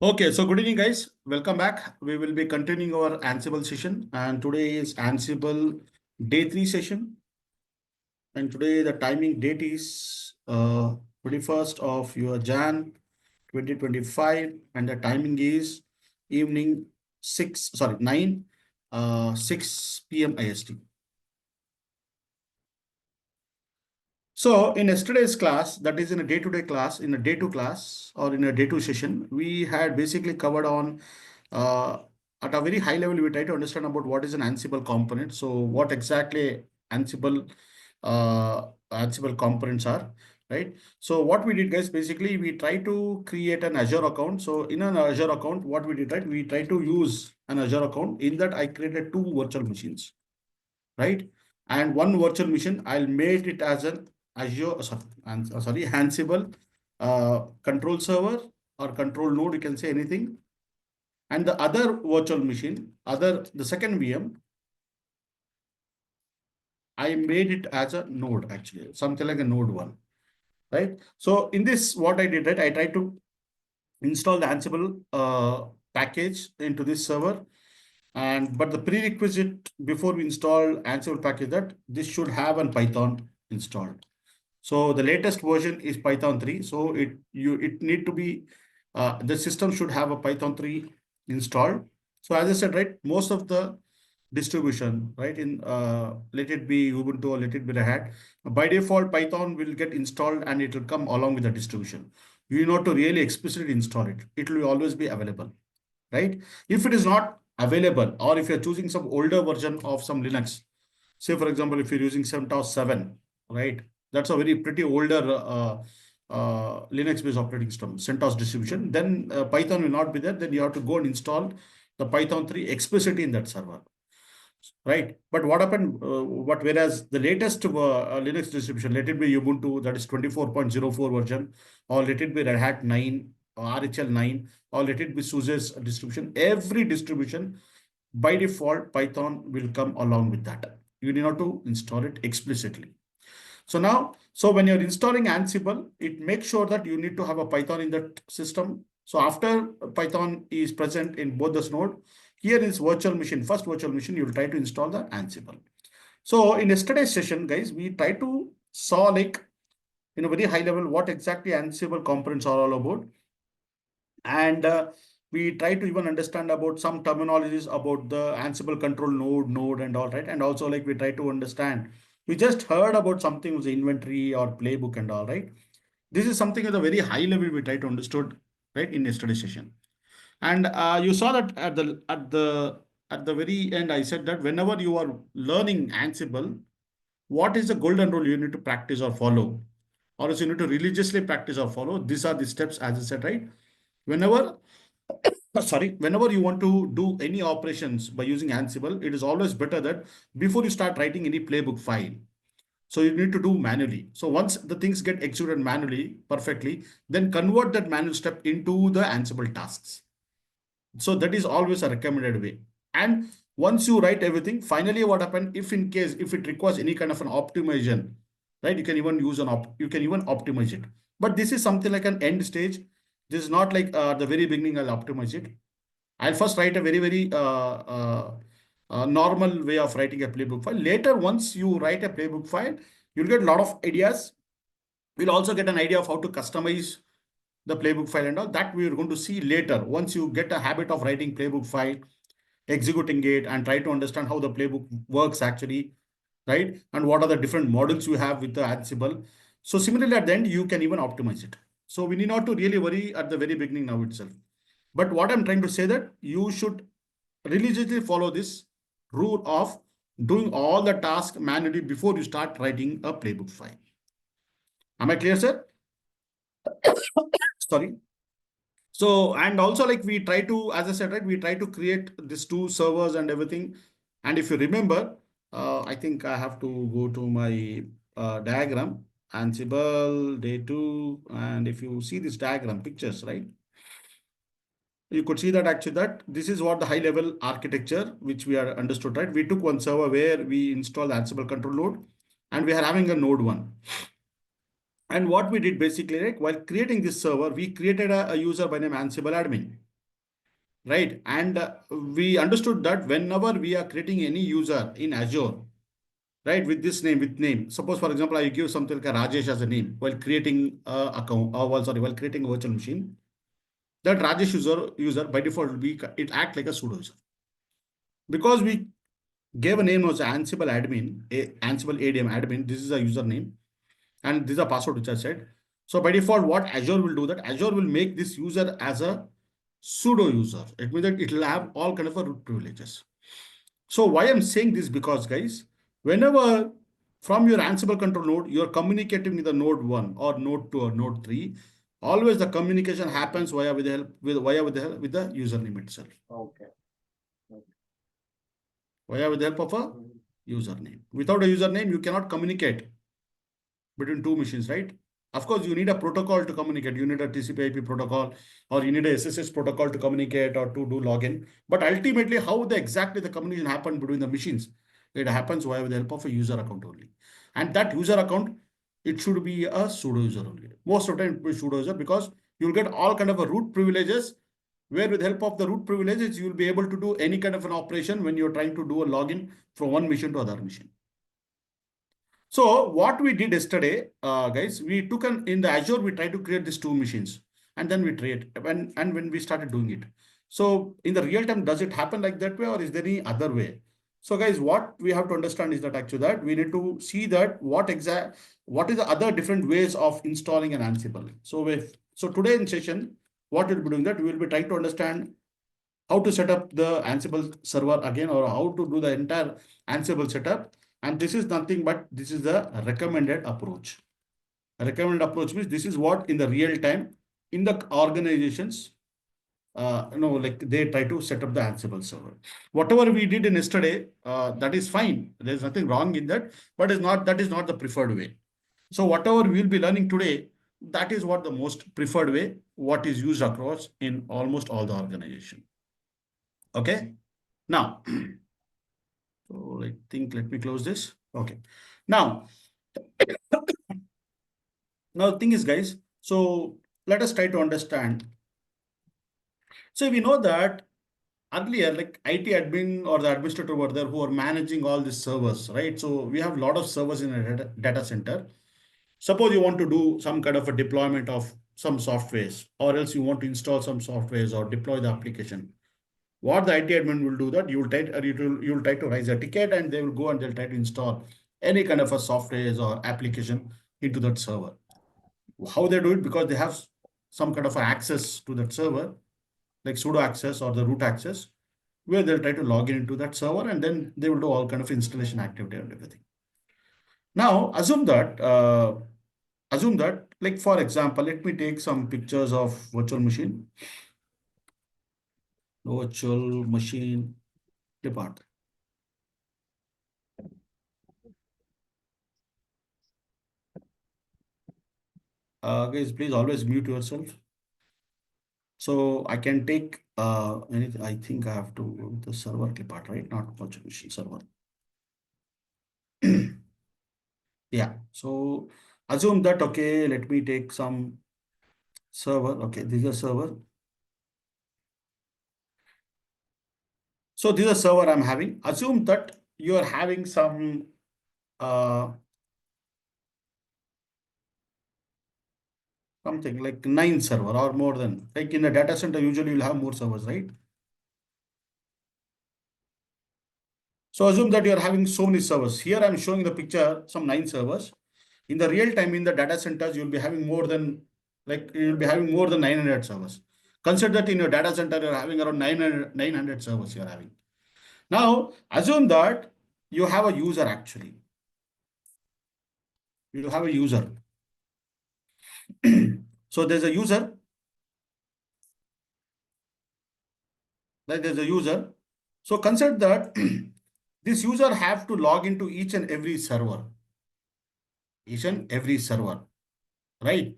Okay, so good evening, guys. Welcome back. We will be continuing our Ansible session, and today is Ansible day 3 session. And today the timing date is 21st of your Jan 2025, and the timing is evening 9 6 p.m. IST. So in yesterday's class, that is in a day-to-day class, in a day two class or in a day two session, we had basically covered on uh, at a very high level, we try to understand about what is an Ansible component. So what exactly Ansible Ansible components are, right? So what we did, guys, basically we try to create an Azure account. So in an Azure account, what we did, right? We try to use an Azure account. In that, I created two virtual machines, right? And one virtual machine, I'll made it as an Azure, sorry, Ansible control server or control node, you can say anything. And the other virtual machine, the second VM, I made it as a node actually, something like a node one, right? So in this, what I did, right, I tried to install the Ansible package into this server. But the prerequisite before we install Ansible package that this should have an Python installed. So the latest version is Python 3. So it need to be the system should have a Python 3 installed. So as I said, right, most of the distribution, right, in let it be Ubuntu or let it be Red Hat, by default Python will get installed and it will come along with the distribution. You know to really explicitly install it. It will always be available, right? If it is not available, or if you're choosing some older version of some Linux, say for example, if you're using CentOS 7, right? That's a very pretty older Linux-based operating system, CentOS distribution. Then Python will not be there. Then you have to go and install the Python 3 explicitly in that server, right? But what happened? Whereas the latest Linux distribution, let it be Ubuntu, that is 24.04 version, or let it be Red Hat 9, or RHL 9, or let it be SUSE's distribution. Every distribution by default, Python will come along with that. You need not to install it explicitly. So when you're installing Ansible, it makes sure that you need to have a Python in that system. So after Python is present in both this node, here is virtual machine. First virtual machine, you will try to install the Ansible. So in yesterday's session, guys, we try to saw like in a very high level what exactly Ansible components are all about. And we try to even understand about some terminologies about the Ansible control node and all, right? And also like we try to understand, we just heard about something was inventory or playbook and all, right? This is something at a very high level we try to understood, right, in yesterday's session. And you saw that at the very end, I said that whenever you are learning Ansible, what is the golden rule you need to practice or follow? Or else you need to religiously practice or follow. These are the steps, as I said, right? Whenever whenever you want to do any operations by using Ansible, it is always better that before you start writing any playbook file, so you need to do manually. So once the things get executed manually perfectly, then convert that manual step into the Ansible tasks. So that is always a recommended way. And once you write everything, finally what happens if in case if it requires any kind of an optimization, right? You can even use you can even optimize it. But this is something like an end stage. This is not like the very beginning I'll optimize it. I'll first write a very normal way of writing a playbook file. Later, once you write a playbook file, you'll get a lot of ideas. We'll also get an idea of how to customize the playbook file and all that we are going to see later. Once you get a habit of writing playbook file, executing it, and try to understand how the playbook works actually, right? And what are the different models you have with the Ansible. So similarly, at the end, you can even optimize it. So we need not to really worry at the very beginning now itself. But what I'm trying to say that you should religiously follow this rule of doing all the tasks manually before you start writing a playbook file. Am I clear, sir? Sorry. So, and also like we try to, as I said, right, we try to create these two servers and everything. And if you remember, I think I have to go to my diagram, Ansible, day 2. And if you see this diagram, pictures, right? You could see that actually that this is what the high level architecture, which we are understood, right? We took one server where we installed Ansible control node and we are having a node 1. And what we did basically, right, while creating this server, we created a user by name Ansible admin. right? And we understood that whenever we are creating any user in Azure, right, with this name, with name. Suppose, for example, I give something like a Rajesh as a name while creating account, while creating a virtual machine. That Rajesh user by default will be it act like a pseudo user because we gave a name as Ansible admin, Ansible ADM admin. This is a username and this is a password which I said. So by default, what Azure will do that Azure will make this user as a pseudo user. It means that it will have all kind of a root privileges. So why I'm saying this because guys, whenever from your Ansible control node, you're communicating with the node 1 or node 2 or node 3, always the communication happens via with the help with the username itself. Okay. Via with the help of a username. Without a username, you cannot communicate between two machines, right? Of course, you need a protocol to communicate. You need a TCP/IP protocol, or you need a SSH protocol to communicate or to do login. But ultimately, how exactly the communication happen between the machines? It happens via with the help of a user account only. And that user account, it should be a pseudo user only. Most of the time, it will be pseudo user because you'll get all kind of a root privileges where with the help of the root privileges, you will be able to do any kind of an operation when you're trying to do a login from one machine to other machine. So what we did yesterday, guys, we took in the Azure, we tried to create these two machines and then we trade when we started doing it. So in the real time, does it happen like that way or is there any other way? So guys, what we have to understand is that actually that we need to see that what is the other different ways of installing an Ansible. So today in session, what we'll be doing that we will be trying to understand how to set up the Ansible server again or how to do the entire Ansible setup. And this is nothing but this is the recommended approach. A recommended approach means this is what in the real time in the organizations, like they try to set up the Ansible server. Whatever we did in yesterday, that is fine. There's nothing wrong in that, but that is not the preferred way. So whatever we'll be learning today, that is what the most preferred way, what is used across in almost all the organization. Okay. Now, so I think let me close this. Okay. Now, now the thing is, guys, so let us try to understand. So we know that earlier, like IT admin or the administrator were there who are managing all these servers, right? So we have a lot of servers in a data center. Suppose you want to do some kind of a deployment of some softwares, or else you want to install some softwares or deploy the application. What the IT admin will do that you'll try to raise a ticket and they will go and they'll try to install any kind of a software or application into that server. How they do it? Because they have some kind of access to that server, like sudo access or the root access, where they'll try to log in into that server and then they will do all kind of installation activity and everything. Now assume that like for example, let me take some pictures of virtual machine department. Guys, please always mute yourself. So I can take anything. I think I have to go with the server part, right? Not virtual machine server. Yeah. So assume that, okay, let me take some server. Okay, this is a server. So this is a server I'm having. Assume that you are having some something like 9 server or more than, like in a data center, usually you'll have more servers, right? So assume that you're having so many servers. Here I'm showing the picture, some 9 servers. In the real time, in the data centers, you'll be having more than, like you'll be having more than 900 servers. Consider that in your data center, you're having around 900 servers you're having. Now, assume that you have a user actually. You have a user. So there's a user, like there's a user. So consider that this user have to log into each and every server, right?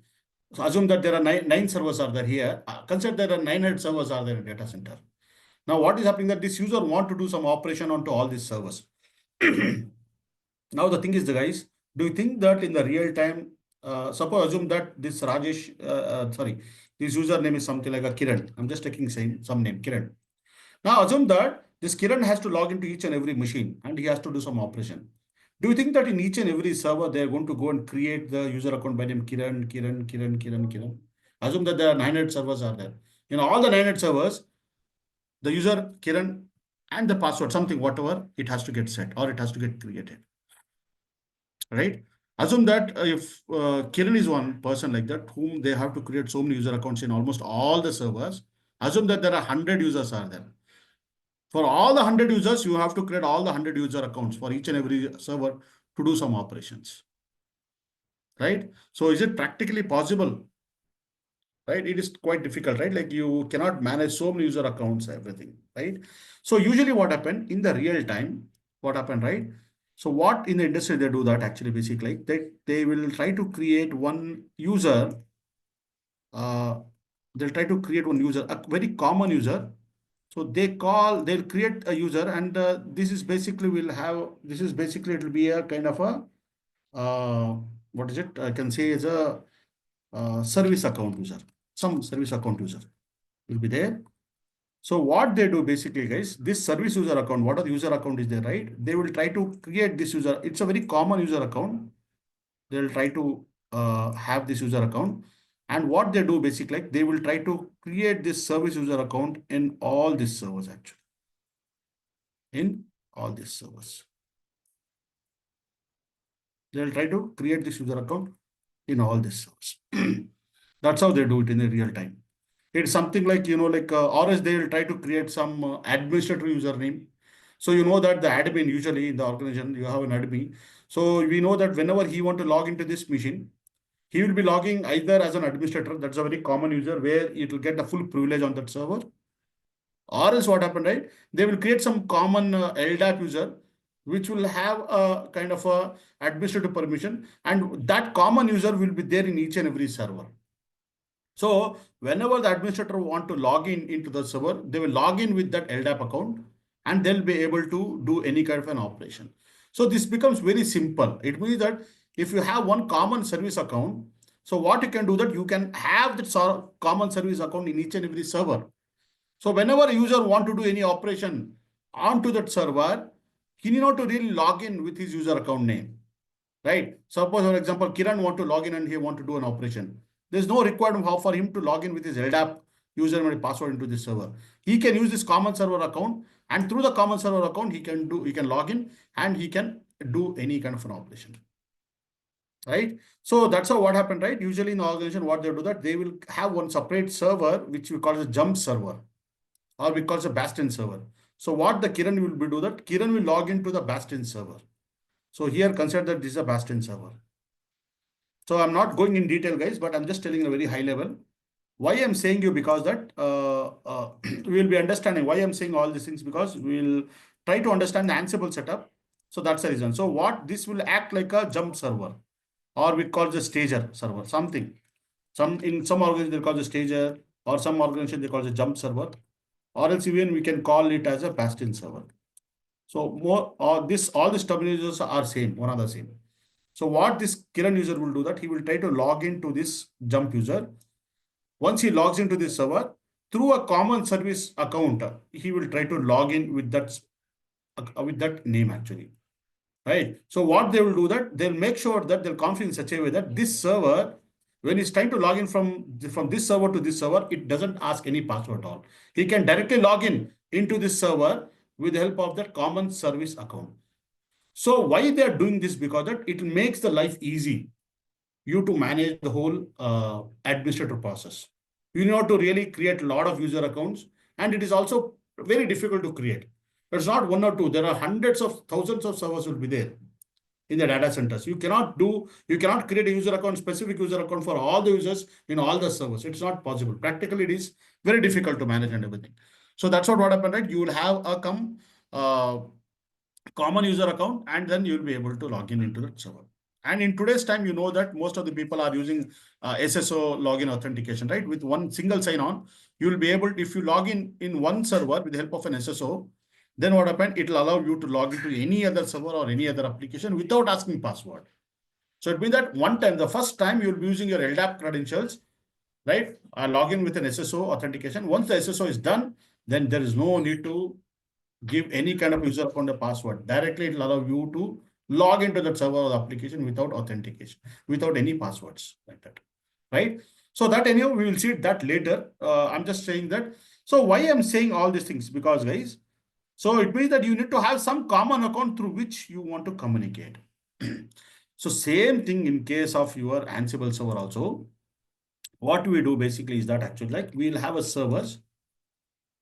So assume that there are nine servers are there here. Consider there are 900 servers are there in data center. Now what is happening that this user want to do some operation onto all these servers. Now the thing is, the guys, do you think that in the real time, suppose assume that this Rajesh, this username is something like a Kiran. I'm just taking some name, Kiran. Now assume that this Kiran has to log into each and every machine and he has to do some operation. Do you think that in each and every server they are going to go and create the user account by name Kiran? Assume that there are 900 servers are there. In all the 900 servers, the user Kiran and the password, something, whatever, it has to get set or it has to get created. Right? Assume that if Kiran is one person like that, whom they have to create so many user accounts in almost all the servers. Assume that there are 100 users are there. For all the 100 users, you have to create all the 100 user accounts for each and every server to do some operations. Right? So is it practically possible? Right? It is quite difficult, right? Like you cannot manage so many user accounts, everything, right? So usually what happened in the real time, what happened, right? So what in the industry they do that actually basically they will try to create one user, uh, they'll try to create one user, a very common user. So they'll create a user and this is basically it will be a kind of a, what is it? I can say is a service account user, some service account user will be there. So what they do basically, guys, this service user account, what are the user account is there, right? They will try to create this user. It's a very common user account. They'll try to have this user account. And what they do basically, like, they will try to create this service user account in all these servers actually. In all these servers. They'll try to create this user account in all these servers. That's how they do it in the real time. It's something like, or else they will try to create some administrator username. So you know that the admin usually in the organization, you have an admin. So we know that whenever he want to log into this machine, he will be logging either as an administrator, that's a very common user where it will get the full privilege on that server. Or else what happened, right? They will create some common LDAP user, which will have a kind of a administrative permission, and that common user will be there in each and every server. So whenever the administrator want to log in into the server, they will log in with that LDAP account and they'll be able to do any kind of an operation. So this becomes very simple. It means that if you have one common service account, so what you can do that you can have that common service account in each and every server. So whenever a user want to do any operation onto that server, he need not to really log in with his user account name, right? Suppose, for example, Kiran want to log in and he want to do an operation. There's no requirement for him to log in with his LDAP username and password into this server. He can use this common server account, and through the common server account, he can log in and he can do any kind of an operation. Right? So that's how what happened, right? Usually in the organization, what they do that they will have one separate server, which we call as a jump server, or we call it a Bastion server. So what the Kiran will be do that Kiran will log into the Bastion server. So here consider that this is a Bastion server. So I'm not going in detail, guys, but I'm just telling a very high level. Why I'm saying you, because that we will be understanding why I'm saying all these things, because we'll try to understand the Ansible setup. So that's the reason. So what this will act like a jump server, or we call the stager server, something. In some organization they call the stager, or some organization they call the jump server, or else even we can call it as a Bastion server. So more or this all these terminologies are same, one are the same. So what this Kiran user will do that he will try to log into this jump user. Once he logs into this server through a common service account, he will try to log in with that name actually. Right. So what they will do that they'll make sure that they'll configure in such a way that this server, when he's trying to log in from this server to this server, it doesn't ask any password at all. He can directly log in into this server with the help of that common service account. So why they are doing this? Because that it makes the life easy you to manage the whole administrative process. You know to really create a lot of user accounts, and it is also very difficult to create. It's not one or two. There are hundreds of thousands of servers will be there in the data centers. You cannot create a user account, specific user account for all the users in all the servers. It's not possible. Practically, it is very difficult to manage and everything. So that's what happened, right? You will have a common user account, and then you'll be able to log in into that server. And in today's time, you know that most of the people are using SSO login authentication, right? With one single sign-on, you will be able, if you log in one server with the help of an SSO, then what happened? It will allow you to log into any other server or any other application without asking password. So it means that one time, the first time you'll be using your LDAP credentials, right? Log in with an SSO authentication. Once the SSO is done, then there is no need to give any kind of user account a password. Directly it will allow you to log into that server or the application without authentication, without any passwords like that, right? So that anyhow, we will see that later. I'm just saying that. So why I'm saying all these things? Because guys, so it means that you need to have some common account through which you want to communicate. So same thing in case of your Ansible server also. What we do basically is that actually like we'll have a servers.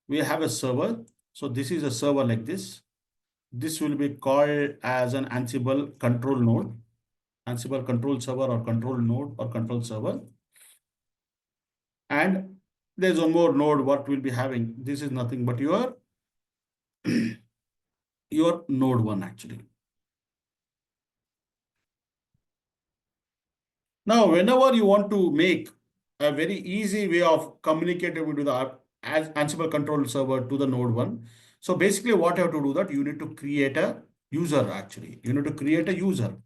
We have a server. So this is a server like this. This will be called as an Ansible control node, Ansible control server or control node or control server. And there's one more node what we'll be having. This is nothing but your, your node one actually. Now, whenever you want to make a very easy way of communicating with the Ansible control server to the node one. So basically what you have to do that you need to create a user actually. You need to create a user.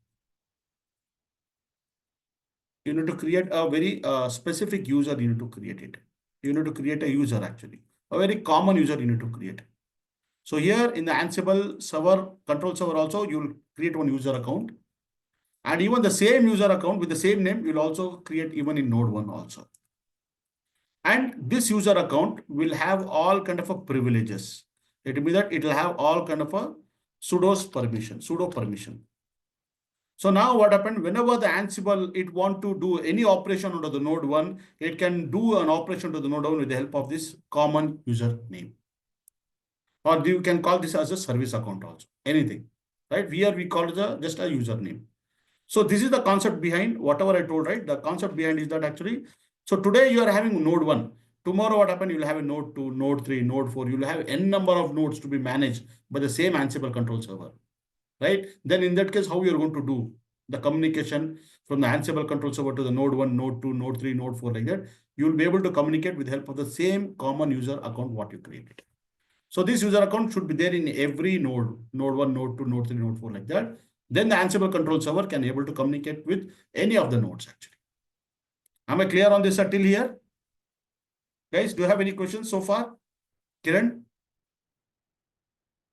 You need to create a very specific user. You need to create it. You need to create a user actually. A very common user you need to create. So here in the Ansible server, control server also, you'll create one user account. And even the same user account with the same name, you'll also create even in node one also. And this user account will have all kind of a privileges. It will be that it will have all kind of a sudo permission. So now what happened, whenever the Ansible, it want to do any operation under the node one, it can do an operation to the node one with the help of this common user name. Or you can call this as a service account also, anything, right? Here we call it just a username. So this is the concept behind whatever I told, right? The concept behind is that actually, so today you are having node one. Tomorrow what happened? You'll have a node 2, node 3, node 4. You'll have n number of nodes to be managed by the same Ansible control server, right? Then in that case, how you're going to do the communication from the Ansible control server to the node 1, node 2, node 3, node 4 like that, you'll be able to communicate with the help of the same common user account what you created. So this user account should be there in every node, node 1, node 2, node 3, node 4 like that. Then the Ansible control server can able to communicate with any of the nodes actually. Am I clear on this until here? Guys, do you have any questions so far? Kiran?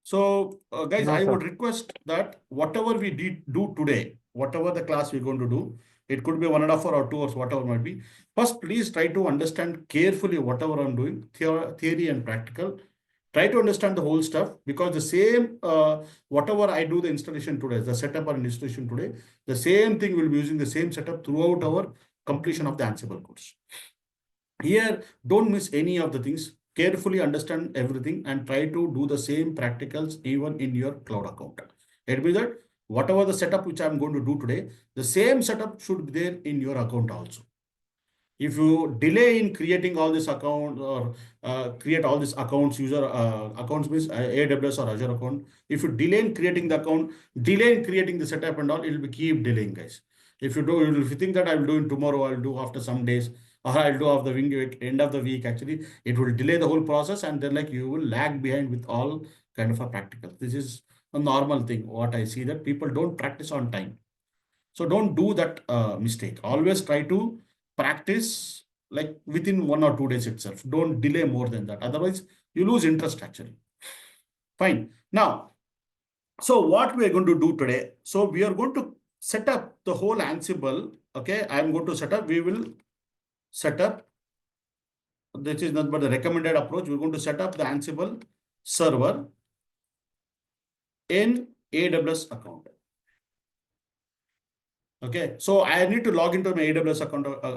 So guys, No, I sir. would request that whatever we do today, whatever the class we're going to do, it could be 1.5 hours or 2 hours, whatever it might be. First, please try to understand carefully whatever I'm doing, theory and practical. Try to understand the whole stuff because the same, whatever I do the installation today, the setup or installation today, the same thing will be using the same setup throughout our completion of the Ansible course. Here, don't miss any of the things. Carefully understand everything and try to do the same practicals even in your cloud account. It means that whatever the setup which I'm going to do today, the same setup should be there in your account also. If you delay in creating all this account or create all these accounts, user accounts means AWS or Azure account. If you delay in creating the account, delay in creating the setup and all, it will be keep delaying, guys. If you do, if you think that I will do it tomorrow, I'll do after some days, or I'll do after the week, end of the week, actually, it will delay the whole process and then like you will lag behind with all kind of a practical. This is a normal thing. What I see that people don't practice on time. So don't do that mistake. Always try to practice like within 1 or 2 days itself. Don't delay more than that. Otherwise, you lose interest actually. Fine. Now, so what we are going to do today? So we are going to set up the whole Ansible. Okay, I'm going to set up. We will set up. This is not but the recommended approach. We're going to set up the Ansible server in AWS account. Okay, so I need to log into my AWS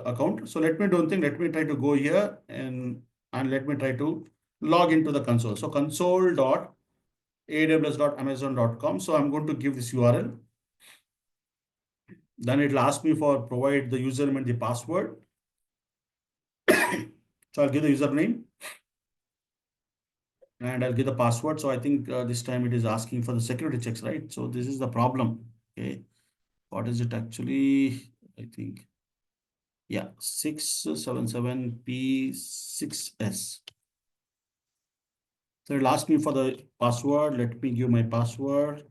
account. So let me do one thing. Let me try to go here and let me try to log into the console. So console.aws.amazon.com. So I'm going to give this URL. Then it will ask me for provide the username and the password. So I'll give the username and I'll give the password. So I think this time it is asking for the security checks, right? So this is the problem. Okay, what is it actually? I think. Yeah, 677P6S. So it'll ask me for the password. Let me give my password.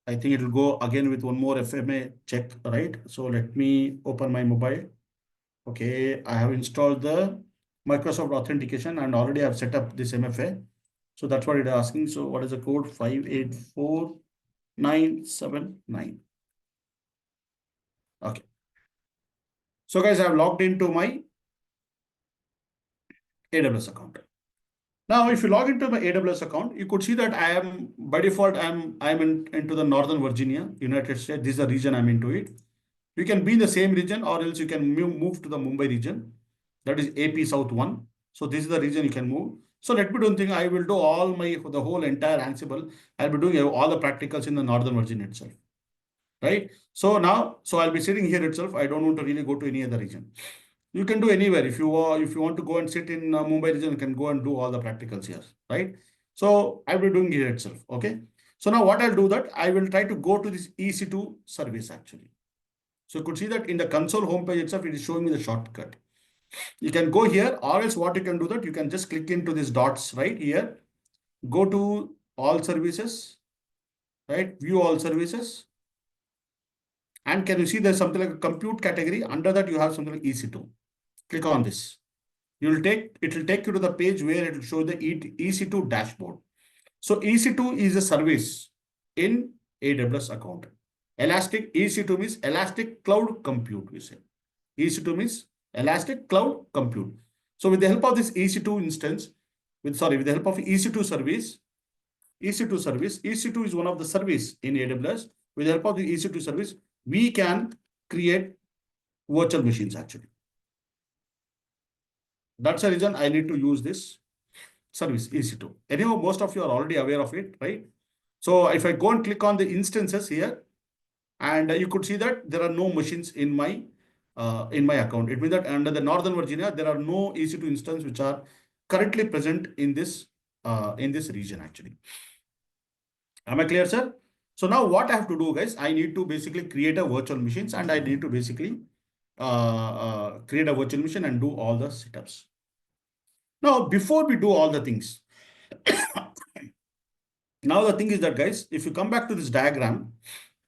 I think it'll go again with one more FMA check, right? So let me open my mobile. Okay, I have installed the Microsoft authentication, and already I've set up this MFA. So that's what it is asking. So what is the code? 584979. Okay. So guys, I've logged into my AWS account. Now, if you log into my AWS account, you could see that I am by default, into the Northern Virginia, United States. This is the region I'm into it. You can be in the same region, or else you can move to the Mumbai region. That is AP South 1. So this is the region you can move. So let me do one thing. I will do the whole entire Ansible. I'll be doing all the practicals in the Northern Virginia itself. Right? So I'll be sitting here itself. I don't want to really go to any other region. You can do anywhere. If you want to go and sit in Mumbai region, you can go and do all the practicals here, right? So I will be doing here itself. Okay. So now what I'll do that I will try to go to this EC2 service actually. So you could see that in the console homepage itself, it is showing me the shortcut. You can go here, or else what you can do that you can just click into these dots right here. Go to all services, right? View all services. And can you see there's something like a compute category? Under that you have something like EC2. Click on this. It will take you to the page where it will show the EC2 dashboard. So EC2 is a service in AWS account. Elastic EC2 means Elastic Cloud Compute, we say. EC2 means Elastic Cloud Compute. So with the help of this EC2 instance, with the help of EC2 service, EC2 is one of the service in AWS. With the help of the EC2 service, we can create virtual machines actually. That's the reason I need to use this service EC2. Anyhow, most of you are already aware of it, right? So if I go and click on the instances here, and you could see that there are no machines in my account. It means that under the Northern Virginia, there are no EC2 instances which are currently present in this region actually. Am I clear, sir? So now what I have to do, guys, I need to basically create a virtual machines, and I need to basically create a virtual machine and do all the setups. Now, before we do all the things, now the thing is that, guys, if you come back to this diagram,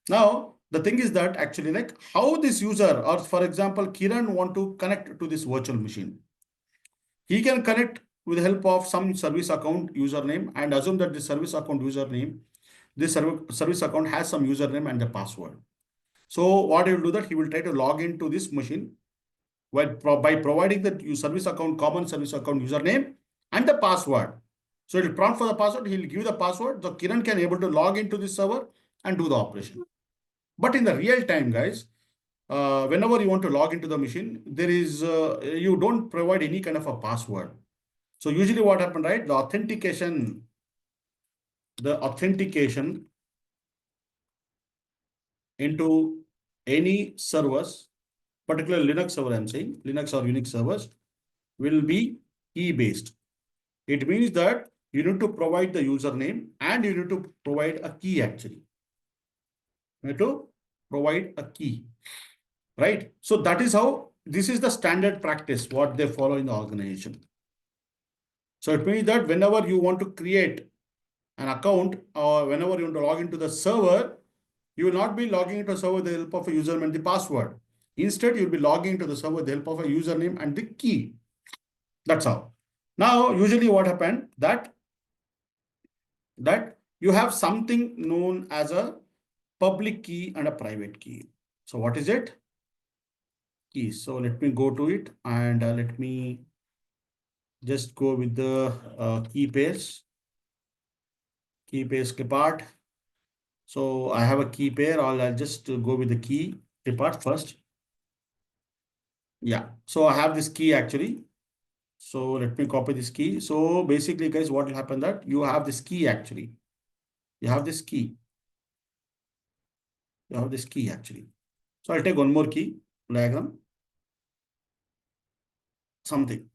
now the thing is that actually like how this user, or for example, Kiran want to connect to this virtual machine. He can connect with the help of some service account username, and assume that the service account username, this service account has some username and the password. So what he will do that he will try to log into this machine by providing the service account, common service account username and the password. So it will prompt for the password. He'll give the password. So Kiran can able to log into this server and do the operation. But in the real time, guys, whenever you want to log into the machine, there is you don't provide any kind of a password. So usually what happened, right? The authentication into any servers, particularly Linux server, I'm saying Linux or Unix servers, will be key based. It means that you need to provide the username and you need to provide a key actually. You need to provide a key, right? So that is how, this is the standard practice, what they follow in the organization. So it means that whenever you want to create an account, or whenever you want to log into the server, you will not be logging into the server with the help of a username and the password. Instead, you'll be logging into the server with the help of a username and the key. That's how. Now, usually what happened that you have something known as a public key and a private key. So what is it? Key. So let me go to it, and let me just go with the key pairs part. So I have a key pair, or I'll just go with the key part first. Yeah. So I have this key actually. So let me copy this key. So basically, guys, what will happen that you have this key actually. You have this key. You have this key actually. So I'll take one more key diagram. Something.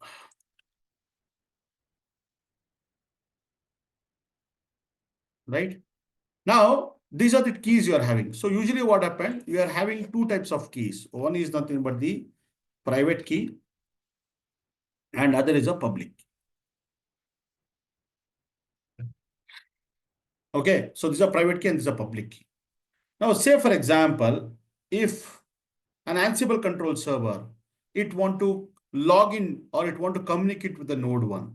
Right? Now, these are the keys you are having. So usually what happened, you are having two types of keys. One is nothing but the private key, and other is a public. Okay, so this is a private key and this is a public key. Now, say for example, if an Ansible control server, it want to log in or it want to communicate with the node 1.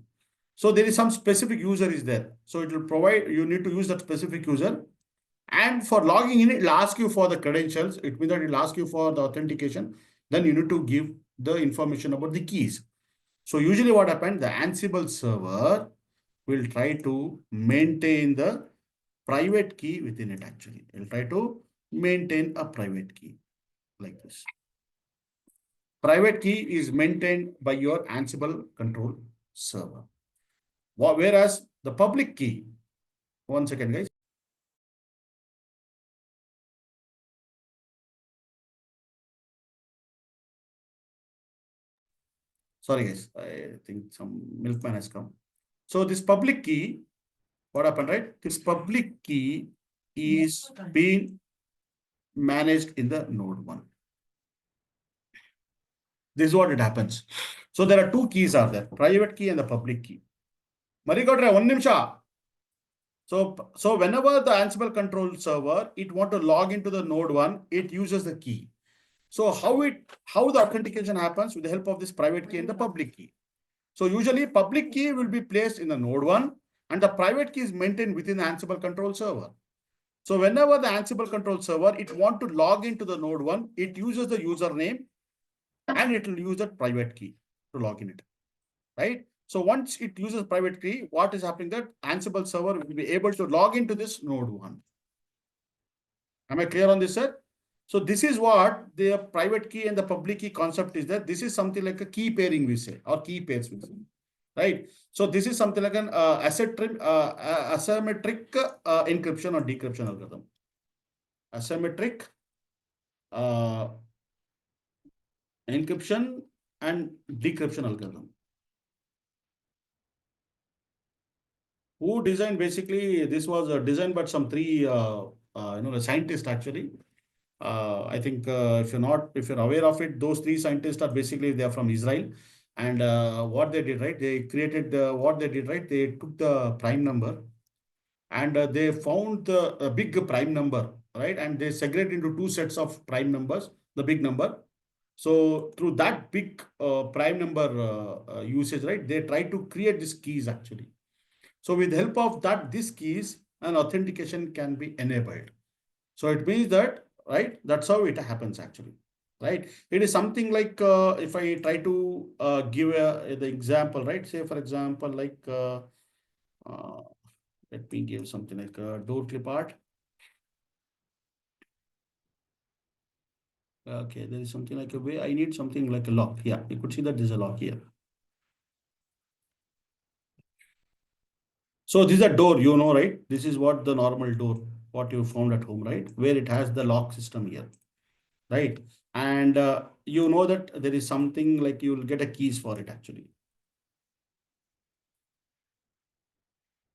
So there is some specific user is there. So it will provide, you need to use that specific user. And for logging in, it will ask you for the credentials. It means that it will ask you for the authentication. Then you need to give the information about the keys. So usually what happens, the Ansible server will try to maintain the private key within it actually. It will try to maintain a private key like this. Private key is maintained by your Ansible control server. Whereas the public key, one second guys. Sorry guys, I think some milkman has come. So this public key, what happened, right? This public key is being managed in the node 1. This is what it happens. So there are two keys are there, private key and the public key. Marigodre, one nimsha. So whenever the Ansible control server, it want to log into the node 1, it uses the key. So how the authentication happens with the help of this private key and the public key. So usually public key will be placed in the node 1 and the private key is maintained within the Ansible control server. So whenever the Ansible control server, it want to log into the node 1, it uses the username and it will use that private key to log in it, right? So once it uses private key, what is happening that Ansible server will be able to log into this node 1. Am I clear on this, sir? So this is what the private key and the public key concept is that this is something like a key pairing we say, or key pairs we say, right? So this is something like an asymmetric encryption or decryption algorithm. Asymmetric encryption and decryption algorithm. Who designed basically this was designed by some three scientists actually. I think if you're aware of it, those three scientists are basically they are from Israel, and what they did, right? They created what they did, right? They took the prime number, and they found the big prime number, right? And they segregated into two sets of prime numbers, the big number. So through that big prime number usage, right? They try to create these keys actually. So with the help of that, these keys and authentication can be enabled. So it means that, right? That's how it happens actually, right? It is something like if I try to give the example, right? Say for example, like let me give something like a door clip art. Okay, there is something like a way I need something like a lock. Yeah, you could see that there's a lock here. So this is a door, you know, right? This is what the normal door, what you found at home, right? Where it has the lock system here, right? And you know that there is something like you will get a keys for it actually.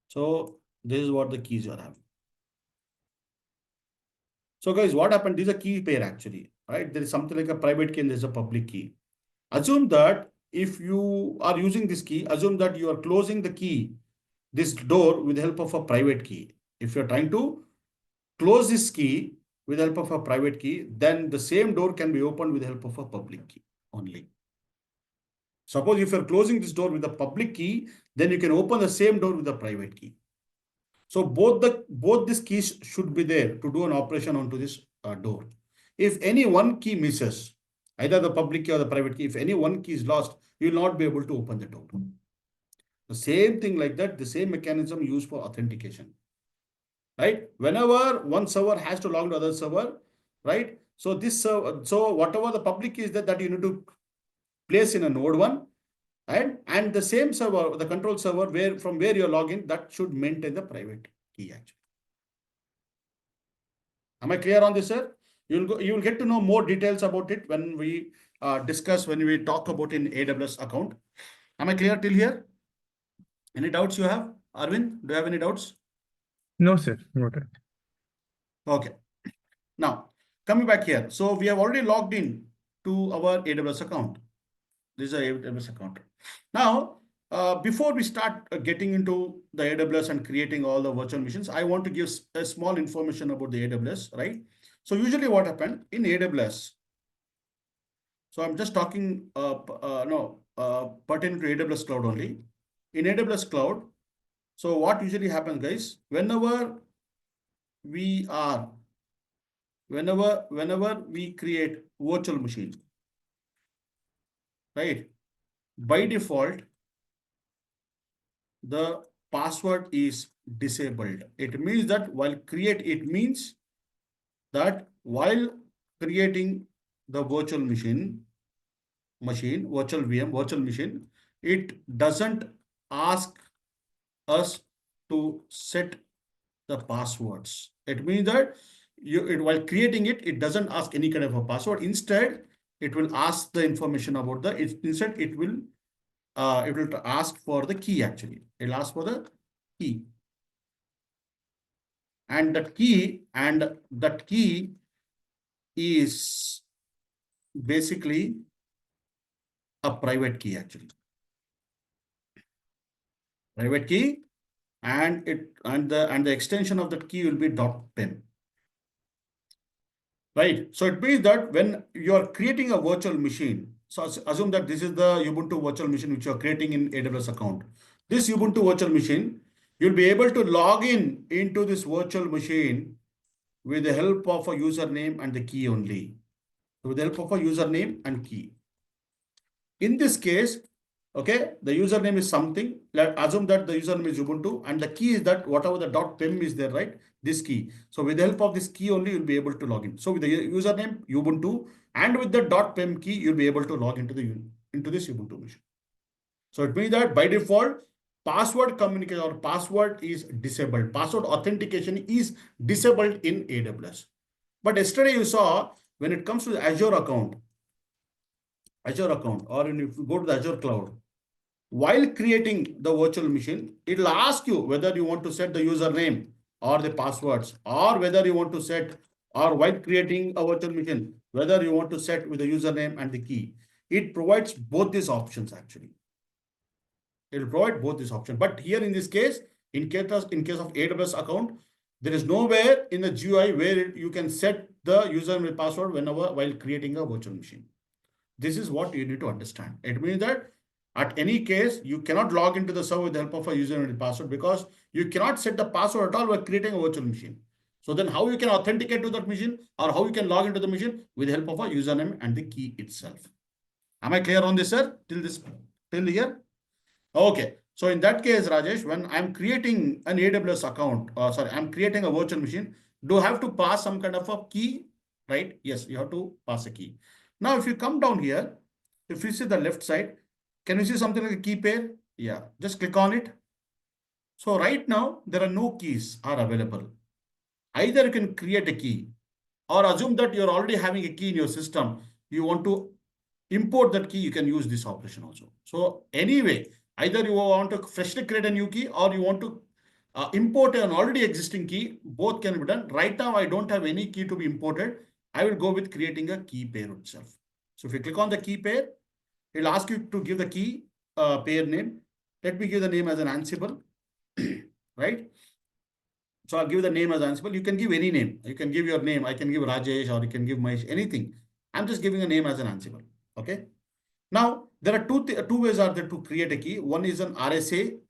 So this is what the keys are having. So guys, what happened? This is a key pair actually, right? There is something like a private key and there's a public key. Assume that if you are using this key, assume that you are closing the key, this door with the help of a private key. If you're trying to close this key with the help of a private key, then the same door can be opened with the help of a public key only. Suppose if you're closing this door with a public key, then you can open the same door with a private key. So both these keys should be there to do an operation onto this door. If any one key misses, either the public key or the private key, if any one key is lost, you will not be able to open the door. The same thing like that, the same mechanism used for authentication, right? Whenever one server has to log to other server, right? So this so whatever the public key is that you need to place in a node 1, and the same server, the control server from where you're logging, that should maintain the private key actually. Am I clear on this, sir? You will get to know more details about it when we when we talk about in AWS account. Am I clear till here? Any doubts you have? Arvind, do you have any doubts? No, sir. Got it. Okay. Now, coming back here. So we have already logged in to our AWS account. This is a AWS account. Now, before we start getting into the AWS and creating all the virtual machines, I want to give a small information about the AWS, right? So usually what happened in AWS, So I'm just talking pertaining to AWS cloud only. In AWS cloud, so what usually happens, guys, we are whenever we create virtual machine, right? By default, the password is disabled. It means that while creating the virtual VM, virtual machine, it doesn't ask us to set the passwords. It means that while creating it, it doesn't ask any kind of a password. Instead, it will ask the information about instead it will ask for the key actually. It'll ask for the key. And that key is basically a private key actually. Private key, and the extension of that key will be .pem. Right. So it means that when you are creating a virtual machine, so assume that this is the Ubuntu virtual machine which you are creating in AWS account. This Ubuntu virtual machine, you'll be able to log in into this virtual machine with the help of a username and the key only. With the help of a username and key. In this case, okay, the username is something. Let's assume that the username is Ubuntu and the key is that whatever the .pem is there, right? This key. So with the help of this key only, you'll be able to log in. So with the username Ubuntu and with the .pem key, you'll be able to log into this Ubuntu machine. So it means that by default, password communication or password is disabled. Password authentication is disabled in AWS. But yesterday you saw when it comes to the Azure account, or if you go to the Azure cloud, while creating the virtual machine, it'll ask you whether you want to set the username or the passwords, or whether you want to set, or while creating a virtual machine, whether you want to set with the username and the key. It provides both these options actually. It will provide both these options. But here in this case, in case of AWS account, there is nowhere in the GUI where you can set the username and password while creating a virtual machine. This is what you need to understand. It means that at any case, you cannot log into the server with the help of a username and password because you cannot set the password at all while creating a virtual machine. So then how you can authenticate to that machine or how you can log into the machine with the help of a username and the key itself. Am I clear on this, sir? Till here? Okay. So in that case, Rajesh, when I'm creating an AWS account, I'm creating a virtual machine, do I have to pass some kind of a key, right? Yes, you have to pass a key. Now, if you come down here, if you see the left side, can you see something like a key pair? Yeah, just click on it. So right now, there are no keys are available. Either you can create a key or assume that you're already having a key in your system. You want to import that key, you can use this operation also. So anyway, either you want to freshly create a new key or you want to import an already existing key, both can be done. Right now, I don't have any key to be imported. I will go with creating a key pair itself. So if you click on the key pair, it'll ask you to give the key pair name. Let me give the name as an Ansible, right? So I'll give the name as Ansible. You can give any name. You can give your name. I can give Rajesh or you can give Mahesh, anything. I'm just giving a name as an Ansible. Okay. Now, there are two ways are there to create a key. One is an RSA,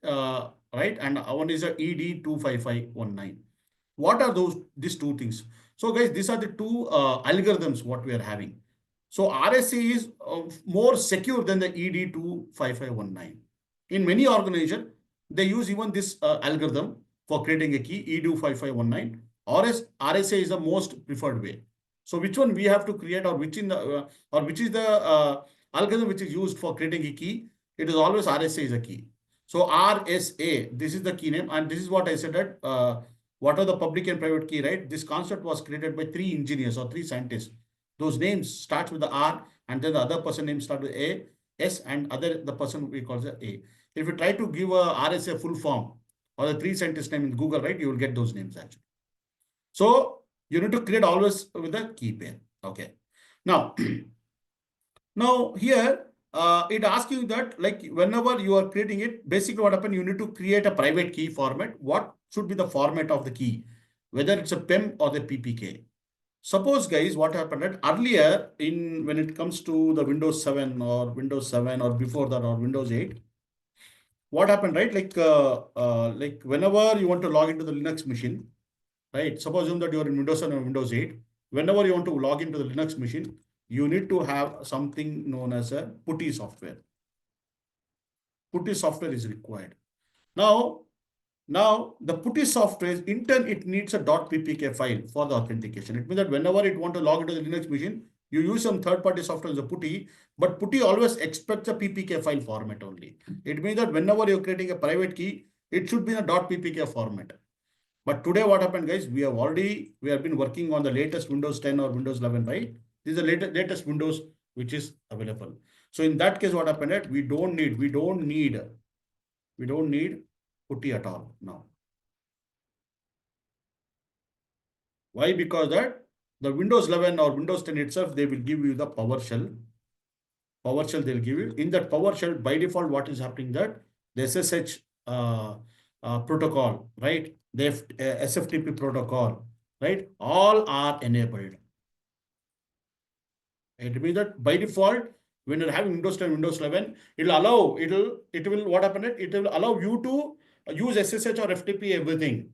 right? And one is a ED25519. What are these two things? So guys, these are the two algorithms what we are having. So RSA is more secure than the ED25519. In many organizations, they use even this algorithm for creating a key, ED25519, or as RSA is the most preferred way. So which one we have to create, or which is the algorithm which is used for creating a key? It is always RSA is a key. So RSA, this is the key name, and this is what I said that what are the public and private key, right? This concept was created by 3 engineers or 3 scientists. Those names start with the R, and then the other person name start with A, S, and the person we call the A. If you try to give a RSA full form or the 3 scientist name in Google, right, you will get those names actually. So you need to create always with a key pair. Okay. Now, now here it asks you that like whenever you are creating it, basically what happens, you need to create a private key format. What should be the format of the key, whether it's a PEM or the PPK. Suppose guys, what happened that earlier when it comes to the Windows 7 or Windows 7 or before that or Windows 8, what happened, right? Like whenever you want to log into the Linux machine, right? Suppose that you're in Windows 7 or Windows 8, whenever you want to log into the Linux machine, you need to have something known as a putty software. Putty software is required. Now the putty software in turn, it needs a .ppk file for the authentication. It means that whenever it want to log into the Linux machine, you use some third-party software as a putty, but putty always expects a ppk file format only. It means that whenever you're creating a private key, it should be in a .ppk format. But today what happened, guys, we have been working on the latest Windows 10 or Windows 11, right? This is the latest Windows which is available. So in that case, what happened, right? We don't need putty at all now. Why? Because that the Windows 11 or Windows 10 itself, they will give you the PowerShell. PowerShell they'll give you. In that PowerShell, by default, what is happening that the SSH protocol, right? The SFTP protocol, right? All are enabled. It means that by default, when you're having Windows 10, Windows 11, it will what happened? It will allow you to use SSH or FTP everything.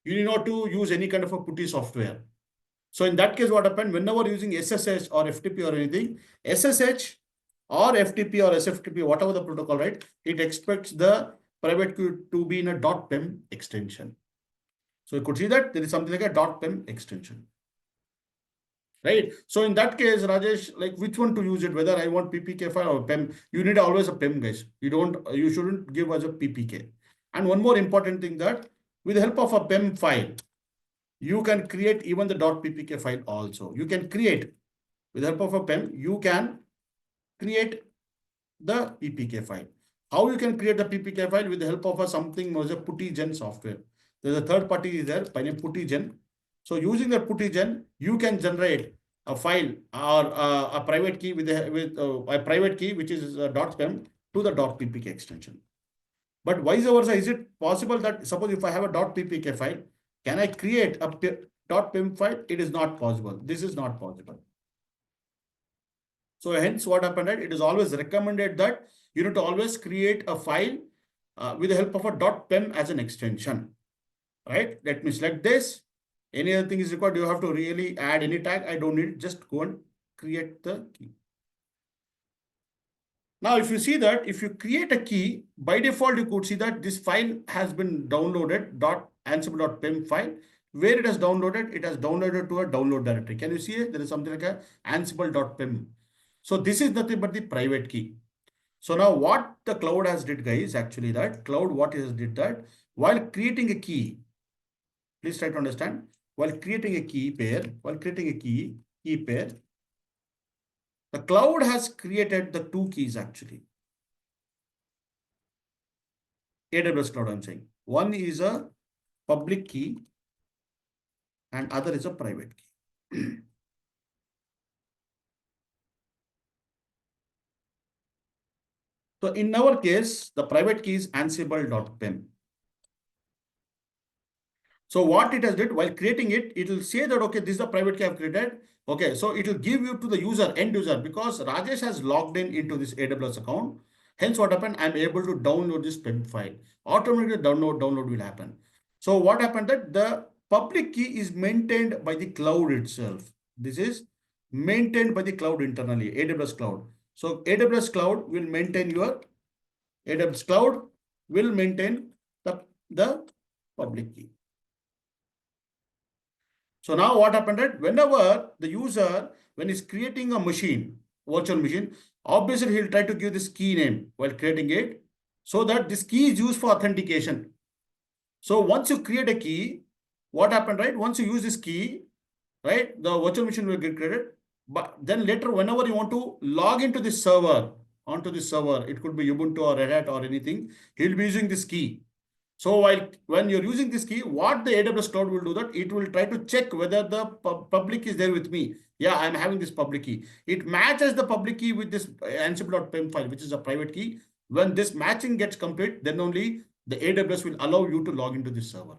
You need not to use any kind of a putty software. So in that case, what happened? Whenever using SSH or FTP or anything, SSH or FTP or SFTP, whatever the protocol, right? It expects the private key to be in a .pem extension. So you could see that there is something like a .pem extension. Right. So in that case, Rajesh, like which one to use it, whether I want PPK file or PEM, you need always a PEM, guys. You shouldn't give us a PPK. And one more important thing that with the help of a PEM file, you can create even the .ppk file also. You can create with the help of a PEM, you can create the PPK file. How you can create the PPK file? With the help of something known as a PuttyGen software. There's a third party there by name PuttyGen. So using the PuttyGen, you can generate a file or a private key with a private key which is .pem to the .ppk extension. But vice versa, is it possible that suppose if I have a .ppk file, can I create a .pem file? It is not possible. This is not possible. So hence what happened, right? It is always recommended that you need to always create a file with the help of a .pem as an extension, right? Let me select this. Any other thing is required. You have to really add any tag. I don't need, just go and create the key. Now, if you see that, if you create a key, by default, you could see that this file has been downloaded, .ansible.pem file. Where it has downloaded to a download directory. Can you see it? There is something like a ansible.pem. So this is nothing but the private key. So now what the cloud has did, guys, actually that cloud, what it has did that while creating a key, please try to understand, while creating a key pair, the cloud has created the two keys actually. AWS cloud, I'm saying. One is a public key and other is a private key. So in our case, the private key is ansible.pem. So what it has did while creating it, it will say that, okay, this is the private key I've created. Okay, so it will give you to the user, end user, because Rajesh has logged in into this AWS account. Hence what happened, I'm able to download this PEM file. Automatically download will happen. So what happened that the public key is maintained by the cloud itself. This is maintained by the cloud internally, AWS cloud. So AWS cloud will maintain the public key. So now what happened that whenever the user, when he's creating a machine, virtual machine, obviously he'll try to give this key name while creating it so that this key is used for authentication. So once you create a key, what happened, right? Once you use this key, right, the virtual machine will get created. But then later, whenever you want to log into this server, onto this server, it could be Ubuntu or Red Hat or anything, he'll be using this key. So when you're using this key, what the AWS cloud will do that, it will try to check whether the public is there with me. Yeah, I'm having this public key. It matches the public key with this ansible.pem file, which is a private key. When this matching gets complete, then only the AWS will allow you to log into this server.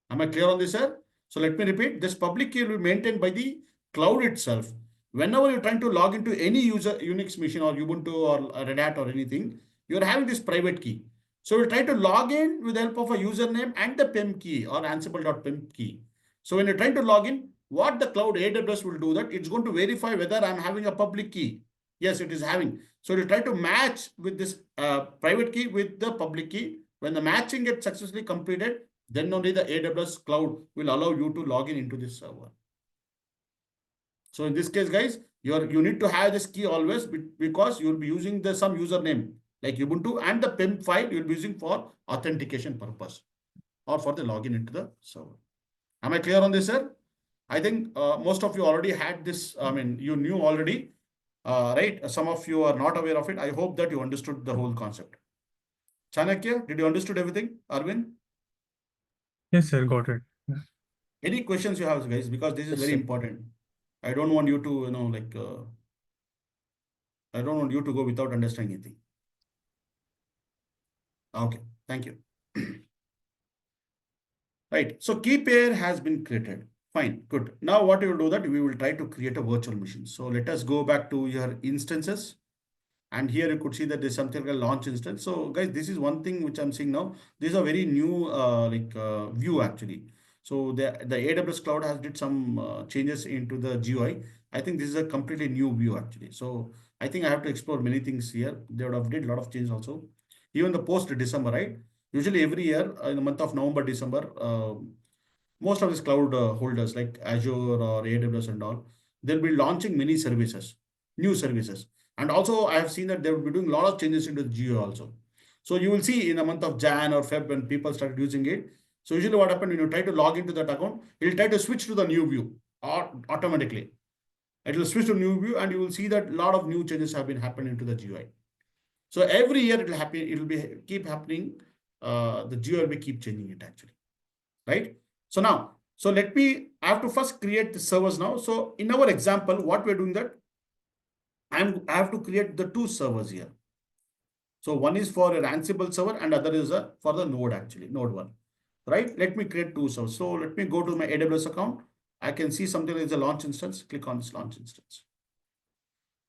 Am I clear on this, sir? So let me repeat, this public key will be maintained by the cloud itself. Whenever you're trying to log into any user Unix machine or Ubuntu or Red Hat or anything, you're having this private key. So we'll try to log in with the help of a username and the PIM key or Ansible.pim key. So when you're trying to log in, what the cloud AWS will do that, it's going to verify whether I'm having a public key. Yes, it is having. So it'll try to match with this private key with the public key. When the matching gets successfully completed, then only the AWS cloud will allow you to log in into this server. So in this case, guys, you need to have this key always because you'll be using some username like Ubuntu and the PIM file you'll be using for authentication purpose or for the login into the server. Am I clear on this, sir? I think most of you already had this. I mean, you knew already, right? Some of you are not aware of it. I hope that you understood the whole concept. Chanakya, did you understood everything? Arvind? Yes, sir. Got it. Yeah. Any questions you have, guys? Because this is Yes, very sir. important. I don't want you to, I don't want you to go without understanding anything. Okay, thank you. Right, so key pair has been created. Fine, good. Now what you will do that we will try to create a virtual machine. So let us go back to your instances. And here you could see that there's something like a launch instance. So guys, this is one thing which I'm seeing now. This is a very new view actually. So the AWS cloud has did some changes into the GUI. I think this is a completely new view actually. So I think I have to explore many things here. They would have did a lot of change also. Even the post December, right? Usually every year in the month of November, December, most of these cloud holders like Azure or AWS and all, they'll be launching many services, new services. And also I have seen that they will be doing a lot of changes into the GUI also. So you will see in the month of Jan or Feb when people start using it. So usually what happens when you try to log into that account, it'll try to switch to the new view or automatically. It will switch to new view and you will see that a lot of new changes have been happening to the GUI. So every year it will happen, it will be keep happening. The GUI will be keep changing it actually, right? So now, so I have to first create the servers now. So in our example, what we're doing that, I have to create the two servers here. So one is for an Ansible server and other is for the node actually, node one, right? Let me create two servers. So let me go to my AWS account. I can see something like a launch instance, click on this launch instance.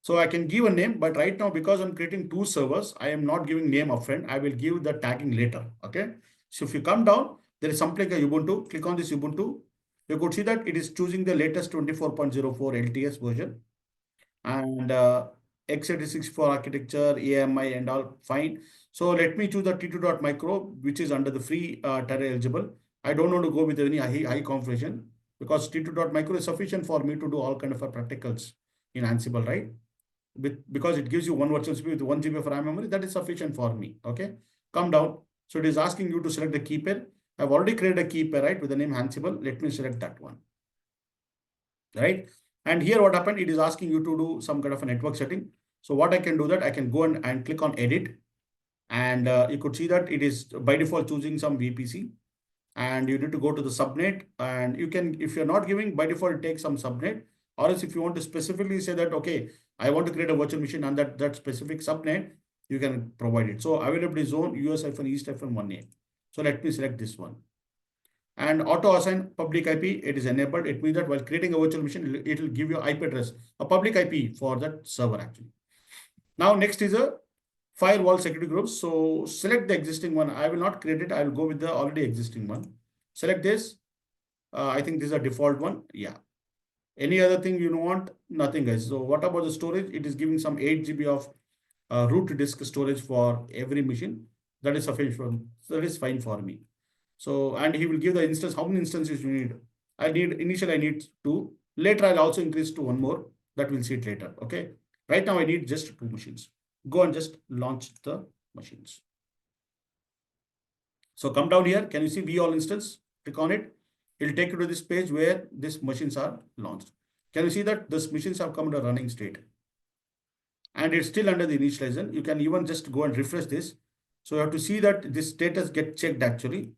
So I can give a name, but right now, because I'm creating two servers, I am not giving name upfront. I will give the tagging later, okay? So if you come down, there is something like a Ubuntu, click on this Ubuntu. You could see that it is choosing the latest 24.04 LTS version and x86 for architecture, AMI and all fine. So let me choose the T2.micro, which is under the free Terra eligible. I don't want to go with any high configuration because T2.micro is sufficient for me to do all kind of practicals in Ansible, right? Because it gives you one virtual CPU with 1 GB of RAM memory, that is sufficient for me. Okay, come down. So it is asking you to select the key pair. I've already created a key pair, right, with the name Ansible. Let me select that one, right? And here what happened, it is asking you to do some kind of a network setting. So what I can do that, I can go and click on edit. And you could see that it is by default choosing some VPC. And you need to go to the subnet. And you can, if you're not giving, by default, take some subnet. Or else if you want to specifically say that, okay, I want to create a virtual machine on that specific subnet, you can provide it. So availability zone, US-East-1A. So let me select this one. And auto assign public IP, it is enabled. It means that while creating a virtual machine, it will give you IP address, a public IP for that server actually. Now next is a firewall security groups. So select the existing one. I will not create it. I will go with the already existing one. Select this. I think this is a default one. Yeah. Any other thing you want? Nothing, guys. So what about the storage? It is giving some 8 GB of root disk storage for every machine. That is sufficient. So that is fine for me. So, and he will give the instance, how many instances you need. Initially I need 2. Later I'll also increase to 1 more. That we'll see it later. Okay. Right now I need just 2 machines. Go and just launch the machines. So come down here. Can you see view all instance? Click on it. It'll take you to this page where these machines are launched. Can you see that these machines have come to a running state? And it's still under the initialization. You can even just go and refresh this. So you have to see that this status get checked actually.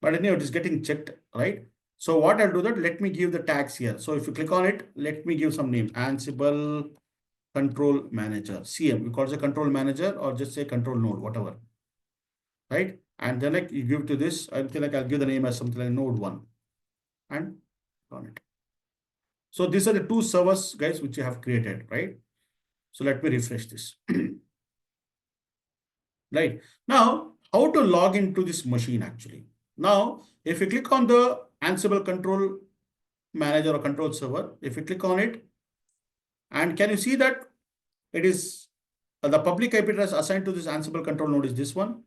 But anyway, it is getting checked, right? So what I'll do that, let me give the tags here. So if you click on it, let me give some name, Ansible Control Manager, CM. We call it a control manager or just say control node, whatever, right? And then like you give to this, I feel like I'll give the name as something like node 1. and run it. So these are the two servers, guys, which you have created, right? So let me refresh this. Right. Now, how to log into this machine actually? Now, if you click on the Ansible control manager or control server, if you click on it, and can you see that it is the public IP address assigned to this Ansible control node is this one,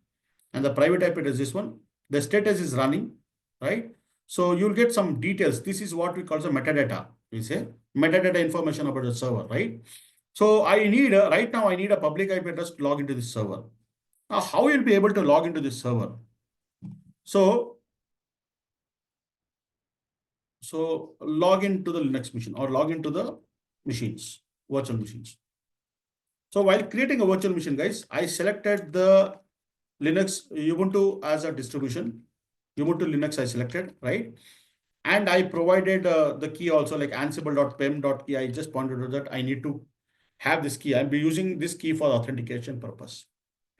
and the private IP address is this one. The status is running, right? So you'll get some details. This is what we call the metadata. We say metadata information about the server, right? So I need right now I need a public IP address to log into this server. Now, how you'll be able to log into this server? So log into the Linux machine or log into the machines, virtual machines. So while creating a virtual machine, guys, I selected the Linux Ubuntu as a distribution. Ubuntu Linux I selected, right? And I provided the key also like ansible.pem.key. I just pointed out that I need to have this key. I'll be using this key for authentication purpose,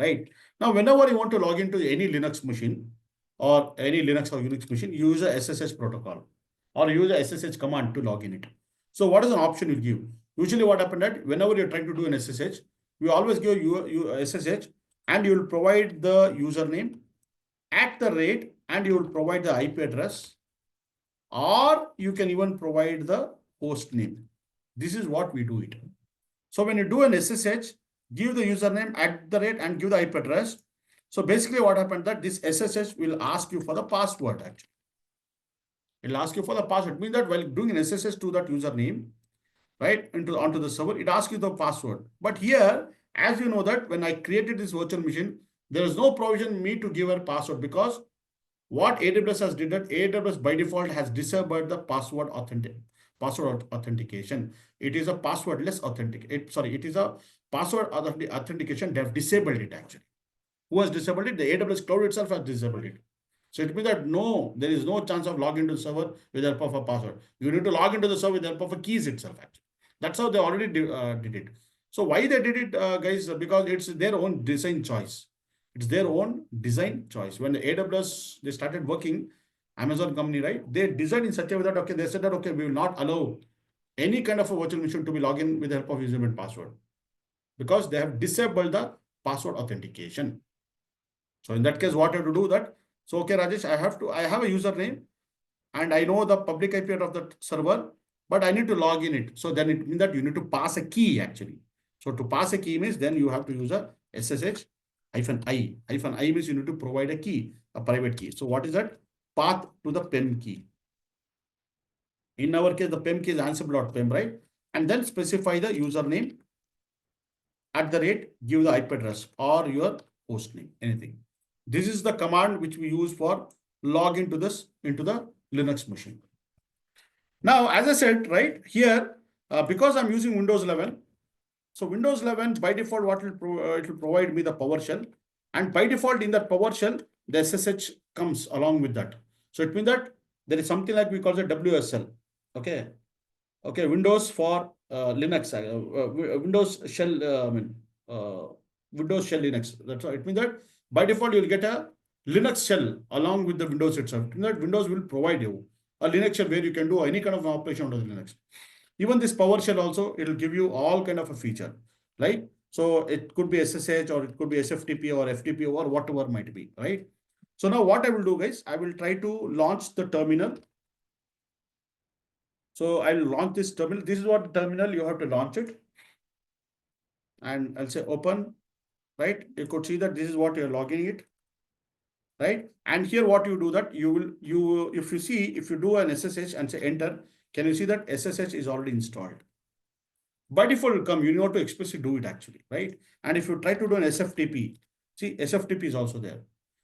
right? Now, whenever you want to log into any Linux machine or any Linux or Unix machine, you use a SSH protocol or use a SSH command to log in it. So what is an option you give? Usually what happened that whenever you're trying to do an SSH, we always give you SSH and you will provide the username at the rate and you will provide the IP address or you can even provide the host name. This is what we do it. So when you do an SSH, give the username at the rate and give the IP address. So basically what happened that this SSH will ask you for the password actually. It will ask you for the password. It means that while doing an SSH to that username, right, onto the server, it asks you the password. But here, as you know that when I created this virtual machine, there is no provision me to give a password because what AWS has did that AWS by default has disabled the password authentication. It is a passwordless it is a password authentication. They have disabled it actually. Who has disabled it? The AWS cloud itself has disabled it. So it means that no, there is no chance of logging into the server with the help of a password. You need to log into the server with the help of a keys itself actually. That's how they already did it. So why they did it, guys? Because it's their own design choice. It's their own design choice. When the AWS they started working, Amazon company, right? They designed in such a way that okay, they said that okay, we will not allow any kind of a virtual machine to be logged in with the help of username and password because they have disabled the password authentication. So in that case, what I have to do that? So okay, Rajesh, I have a username and I know the public IP of the server, but I need to log in it. So then it means that you need to pass a key actually. So to pass a key means then you have to use a SSH -i. -i means you need to provide a key, a private key. So what is that? Path to the PEM key. In our case, the PEM key is ansible.pem, right? And then specify the username at the rate, give the IP address or your host name, anything. This is the command which we use for log into the Linux machine. Now, as I said, right here, because I'm using Windows 11, so Windows 11 by default, what it will provide me the PowerShell, and by default in that PowerShell, the SSH comes along with that. So it means that there is something like we call the WSL. Okay, okay, Windows for Linux, Windows shell. Windows shell Linux. That's why it means that by default you will get a Linux shell along with the Windows itself. That Windows will provide you a Linux shell where you can do any kind of operation under the Linux. Even this PowerShell also, it will give you all kind of a feature, right? So it could be SSH or it could be SFTP or FTP or whatever might be, right? So now what I will do, guys, I will try to launch the terminal. So I'll launch this terminal. This is what terminal you have to launch it. And I'll say open, right? You could see that this is what you're logging it, right? And here what you do that if you do an SSH and say enter, can you see that SSH is already installed? By default will come, you need to explicitly do it actually, right? And if you try to do an SFTP, see SFTP is also there.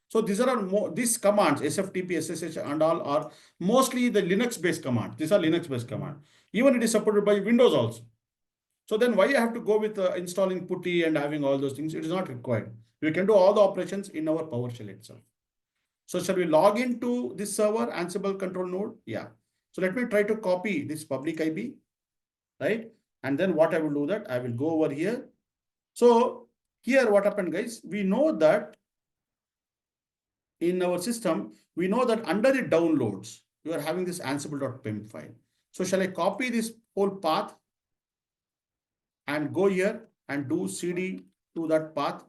So these commands, SFTP, SSH and all are mostly the Linux based commands. These are Linux based commands. Even it is supported by Windows also. So then why you have to go with installing putty and having all those things? It is not required. We can do all the operations in our PowerShell itself. So shall we log into this server Ansible control node? Yeah. So let me try to copy this public IP, right? And then what I will do that, I will go over here. So here what happened, guys, we know that in our system, we know that under the downloads, you are having this ansible.pem file. So shall I copy this whole path and go here and do cd to that path?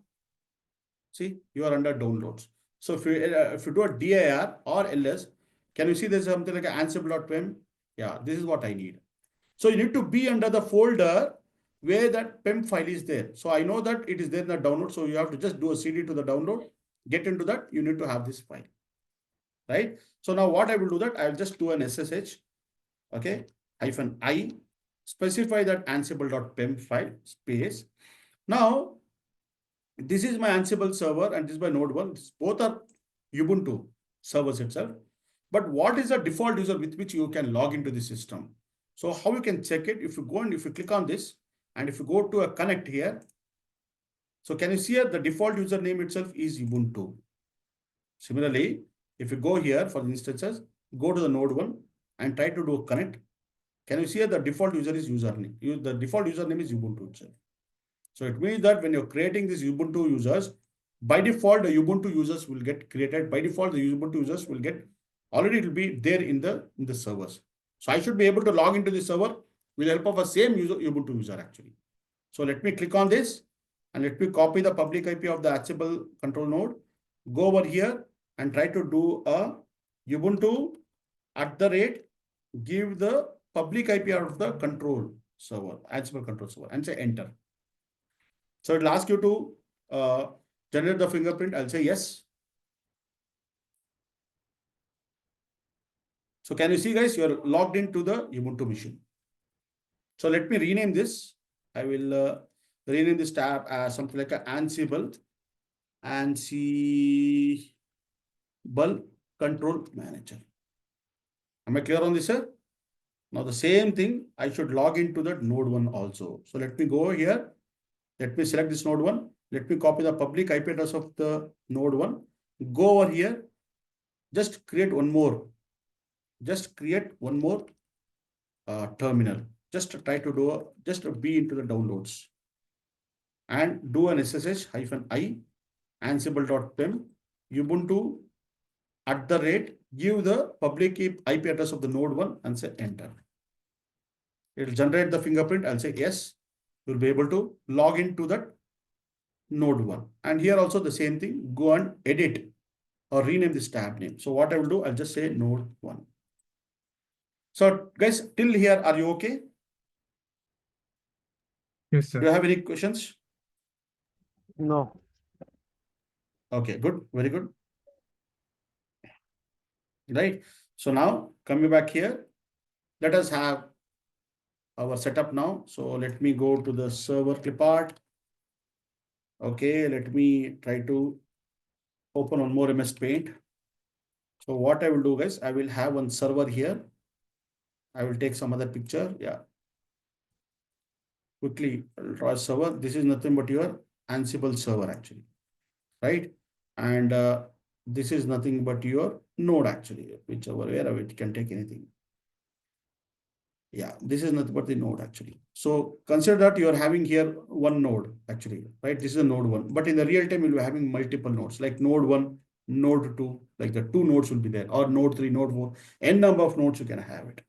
See, you are under downloads. So if you do a dir or ls, can you see there's something like ansible.pem? Yeah, this is what I need. So you need to be under the folder where that PEM file is there. So I know that it is there in the download. So you have to just do a CD to the download, get into that. You need to have this file, right? So now what I will do that, I'll just do an SSH, okay, -I, specify that ansible.pem file space. Now, this is my Ansible server and this is my node 1. Both are Ubuntu servers itself. But what is the default user with which you can log into the system? So how you can check it? If you go and if you click on this and if you go to a connect here, so can you see here the default username itself is Ubuntu. Similarly, if you go here for the instances, go to the node 1 and try to do a connect. Can you see here the default user is username? The default username is Ubuntu itself. So it means that when you're creating these Ubuntu users, by default, the Ubuntu users will get created. By default, the Ubuntu users will get already, it will be there in the servers. So I should be able to log into the server with the help of a same user, Ubuntu user actually. So let me click on this and let me copy the public IP of the Ansible control node. Go over here and try to do a Ubuntu give the public IP of the control server, Ansible control server, and say enter. So it'll ask you to generate the fingerprint. I'll say yes. So can you see, guys, you're logged into the Ubuntu machine. So let me rename this. I will rename this tab as something like Ansible Control Manager. Am I clear on this, sir? Now the same thing, I should log into that node 1 also. So let me go here. Let me select this node 1. Let me copy the public IP address of the node 1. Go over here. Just create one more. Just create one more terminal. Just try to do just be into the downloads and do an SSH-I ansible.pem Ubuntu give the public IP address of the node 1 and say enter. It will generate the fingerprint. I'll say yes. You'll be able to log into that node 1. And here also the same thing. Go and edit or rename this tab name. So what I will do, I'll just say node 1. So guys, till here, are you okay? Yes, sir. Do you have any questions? No. Okay, good. Very good. Right. So now coming back here, let us have our setup now. So let me go to the server clipart. Okay, let me try to open one more MS Paint. So what I will do, guys, I will have one server here. I will take some other picture. Yeah. Quickly, I'll draw a server. This is nothing but your Ansible server actually, right? And this is nothing but your node actually, whichever, wherever it can take anything. Yeah, this is nothing but the node actually. So consider that you are having here one node actually, right? This is a node 1, but in the real time, you'll be having multiple nodes like node 1, node 2, like the 2 nodes will be there, or node 3, node 4, n number of nodes you can have it,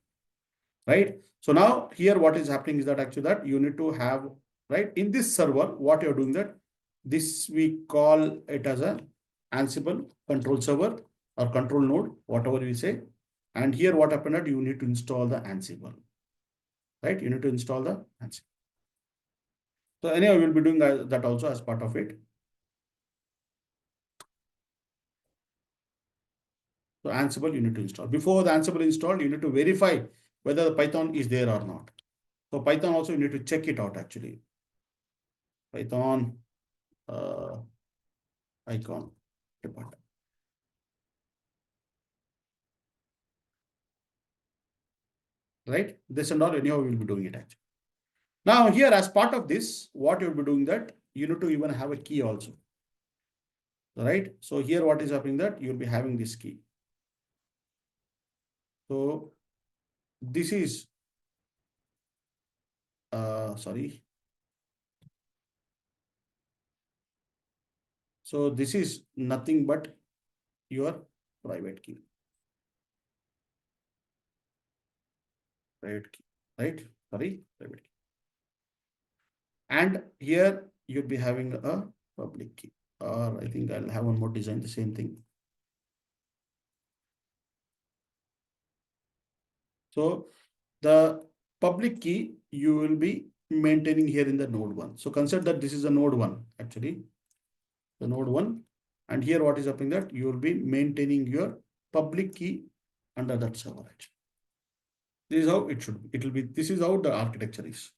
right? So now here what is happening is that actually that you need to have, right? In this server, what you're doing that, this we call it as a Ansible control server or control node, whatever we say. And here what happened that you need to install the Ansible. Right? You need to install the Ansible. So anyway, we'll be doing that also as part of it. So Ansible you need to install. Before the Ansible installed, you need to verify whether the Python is there or not. So Python also you need to check it out actually. Python icon depart. Right? This and all anyhow we will be doing it actually. Now here as part of this, what you'll be doing that you need to even have a key also. Right? So here what is happening that you'll be having this key. So this is sorry. So this is nothing but your private key. private key, right? Sorry, private key. And here you'll be having a public key, or I think I'll have one more design, the same thing. So the public key you will be maintaining here in the node 1. So consider that this is a node 1 actually, the node 1, and here what is happening that you will be maintaining your public key under that server actually. This is how it should be. It will be, this is how the architecture is.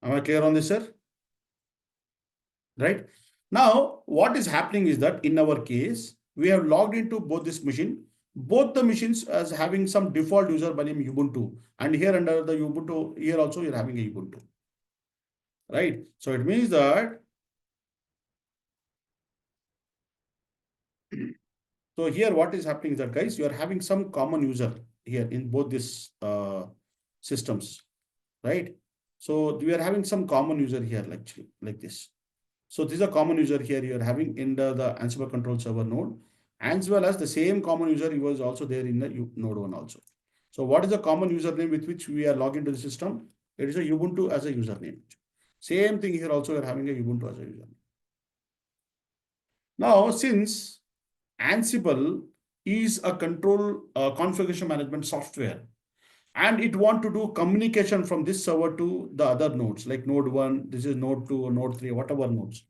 Am I clear on this, sir? Right? Now, what is happening is that in our case, we have logged into both this machine, both the machines as having some default user by name Ubuntu. And here under the Ubuntu, here also you're having a Ubuntu. Right? So it means that so here what is happening is that guys, you are having some common user here in both these systems, right? So we are having some common user here actually like this. So this is a common user here you are having in the Ansible control server node, as well as the same common user was also there in the node 1 also. So what is the common username with which we are logged into the system? It is a Ubuntu as a username. Same thing here also we are having a Ubuntu as a username. Now since Ansible is a control configuration management software, and it want to do communication from this server to the other nodes like node 1, this is node 2 or node 3, whatever nodes.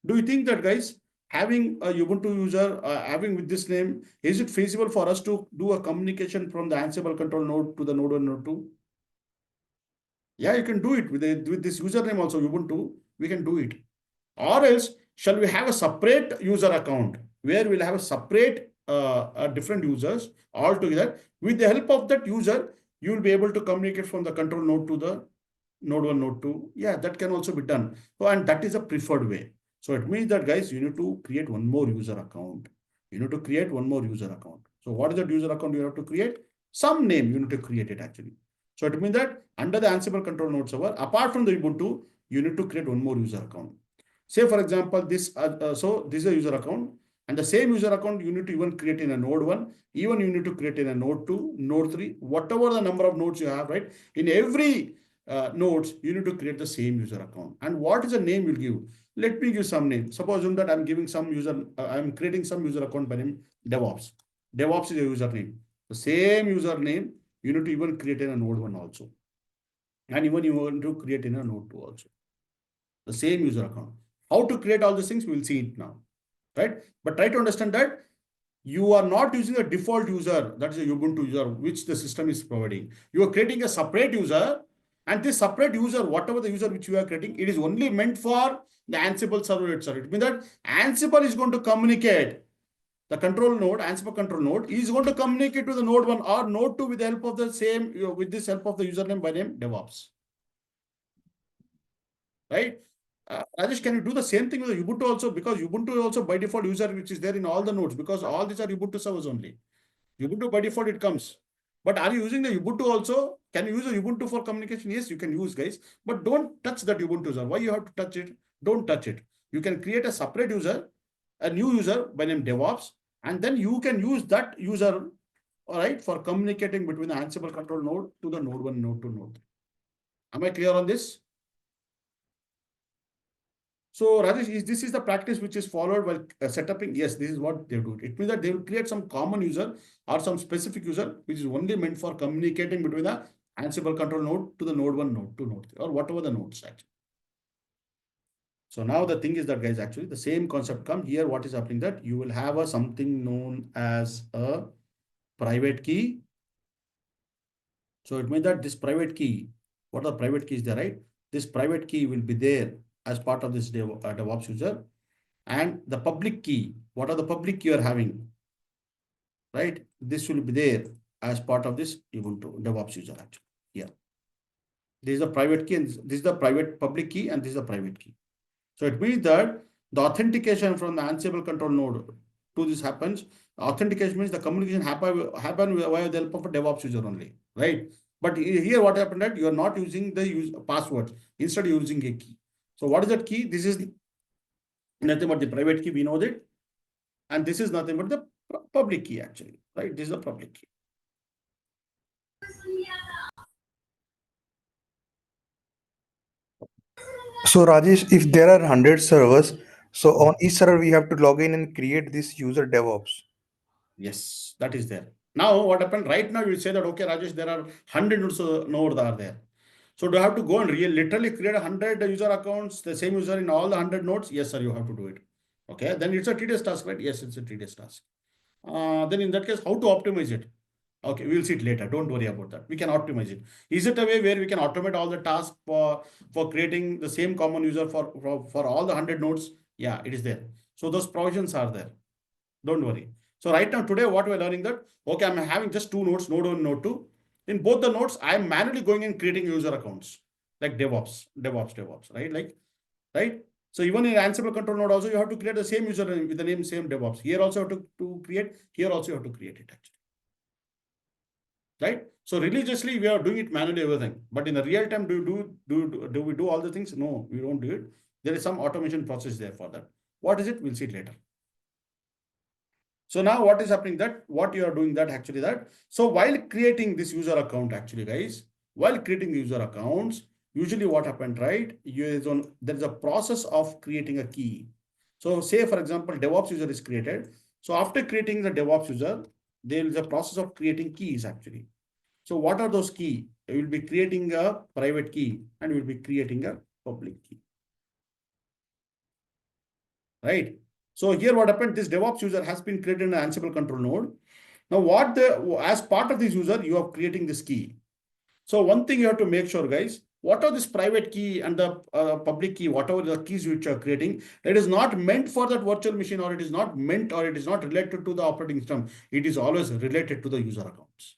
Do you think that guys, having a Ubuntu user, having with this name, is it feasible for us to do a communication from the Ansible control node to the node 1, node 2? Yeah, you can do it with this username also, Ubuntu, we can do it. Or else, shall we have a separate user account where we'll have a separate different users altogether. With the help of that user, you will be able to communicate from the control node to the node 1, node 2. Yeah, that can also be done. So, and that is a preferred way. So it means that guys, you need to create one more user account. You need to create one more user account. So what is that user account you have to create? Some name you need to create it actually. So it means that under the Ansible control node server, apart from the Ubuntu, you need to create one more user account. Say for example, this so this is a user account, and the same user account you need to even create in a node 1, even you need to create in a node 2, node 3, whatever the number of nodes you have, right? In every nodes, you need to create the same user account. And what is the name you'll give? Let me give some name. Suppose that I'm giving some user, I'm creating some user account by name DevOps. DevOps is a username. The same username you need to even create in a node 1 also. And even you want to create in a node 2 also. The same user account. How to create all these things, we will see it now, right? But try to understand that you are not using a default user, that is a Ubuntu user, which the system is providing. You are creating a separate user, and this separate user, whatever the user which you are creating, it is only meant for the Ansible server itself. It means that Ansible is going to communicate. The control node, Ansible control node, is going to communicate to the node 1 or node 2 with the help of the same, with this help of the username by name DevOps. Right? Rajesh, can you do the same thing with the Ubuntu also? Because Ubuntu is also by default user which is there in all the nodes, because all these are Ubuntu servers only. Ubuntu by default it comes. But are you using the Ubuntu also? Can you use the Ubuntu for communication? Yes, you can use, guys. But don't touch that Ubuntu user. Why you have to touch it? Don't touch it. You can create a separate user, a new user by name DevOps, and then you can use that user, all right, for communicating between the Ansible control node to the node 1, node 2, node 3. Am I clear on this? So Rajesh, this is the practice which is followed while setuping. Yes, this is what they do. It means that they will create some common user or some specific user which is only meant for communicating between the Ansible control node to the node 1, node 2, node 3, or whatever the nodes actually. So now the thing is that guys, actually the same concept come here. What is happening that you will have a something known as a private key. So it means that this private key, what are the private keys there, right? This private key will be there as part of this DevOps user. And the public key, what are the public key you are having, right? This will be there as part of this Ubuntu DevOps user actually. Yeah. This is the private key, and this is the private public key, and this is the private key. So it means that the authentication from the Ansible control node to this happens. Authentication means the communication happen via the help of a DevOps user only, right? But here what happened that you are not using the password, instead you're using a key. So what is that key? This is nothing but the private key, we know that. And this is nothing but the public key actually, right? This is the public key. So Rajesh, if there are 100 servers, so on each server we have to log in and create this user DevOps. Yes, that is there. Now, what happened right now, you say that, okay, Rajesh, there are 100 nodes are there. So do you have to go and literally create 100 user accounts, the same user in all the 100 nodes? Yes, sir, you have to do it. Okay, then it's a tedious task, right? Yes, it's a tedious task. Then in that case, how to optimize it? Okay, we'll see it later. Don't worry about that. We can optimize it. Is it a way where we can automate all the tasks for creating the same common user for all the 100 nodes? Yeah, it is there. So those provisions are there. Don't worry. So right now, today, what we're learning that, okay, I'm having just two nodes, node 1, node 2. In both the nodes, I'm manually going and creating user accounts, like DevOps, right? Right? So even in Ansible control node also, you have to create the same user with the name same DevOps. Here also you have to create, here also you have to create it actually. Right? So religiously, we are doing it manually, everything. But in the real time, do we do all the things? No, we don't do it. There is some automation process there for that. What is it? We'll see it later. So now what is happening that what you are doing that actually that. So while creating this user account actually guys, while creating the user accounts, usually what happened, right? There is a process of creating a key. So say for example, DevOps user is created. So after creating the DevOps user, there is a process of creating keys actually. So what are those keys? We will be creating a private key and we will be creating a public key. Right? So here what happened, this DevOps user has been created in an Ansible control node. Now as part of this user, you are creating this key. So one thing you have to make sure guys, what are this private key and the public key, whatever the keys which you are creating, it is not meant for that virtual machine or it is not meant or it is not related to the operating system. It is always related to the user accounts.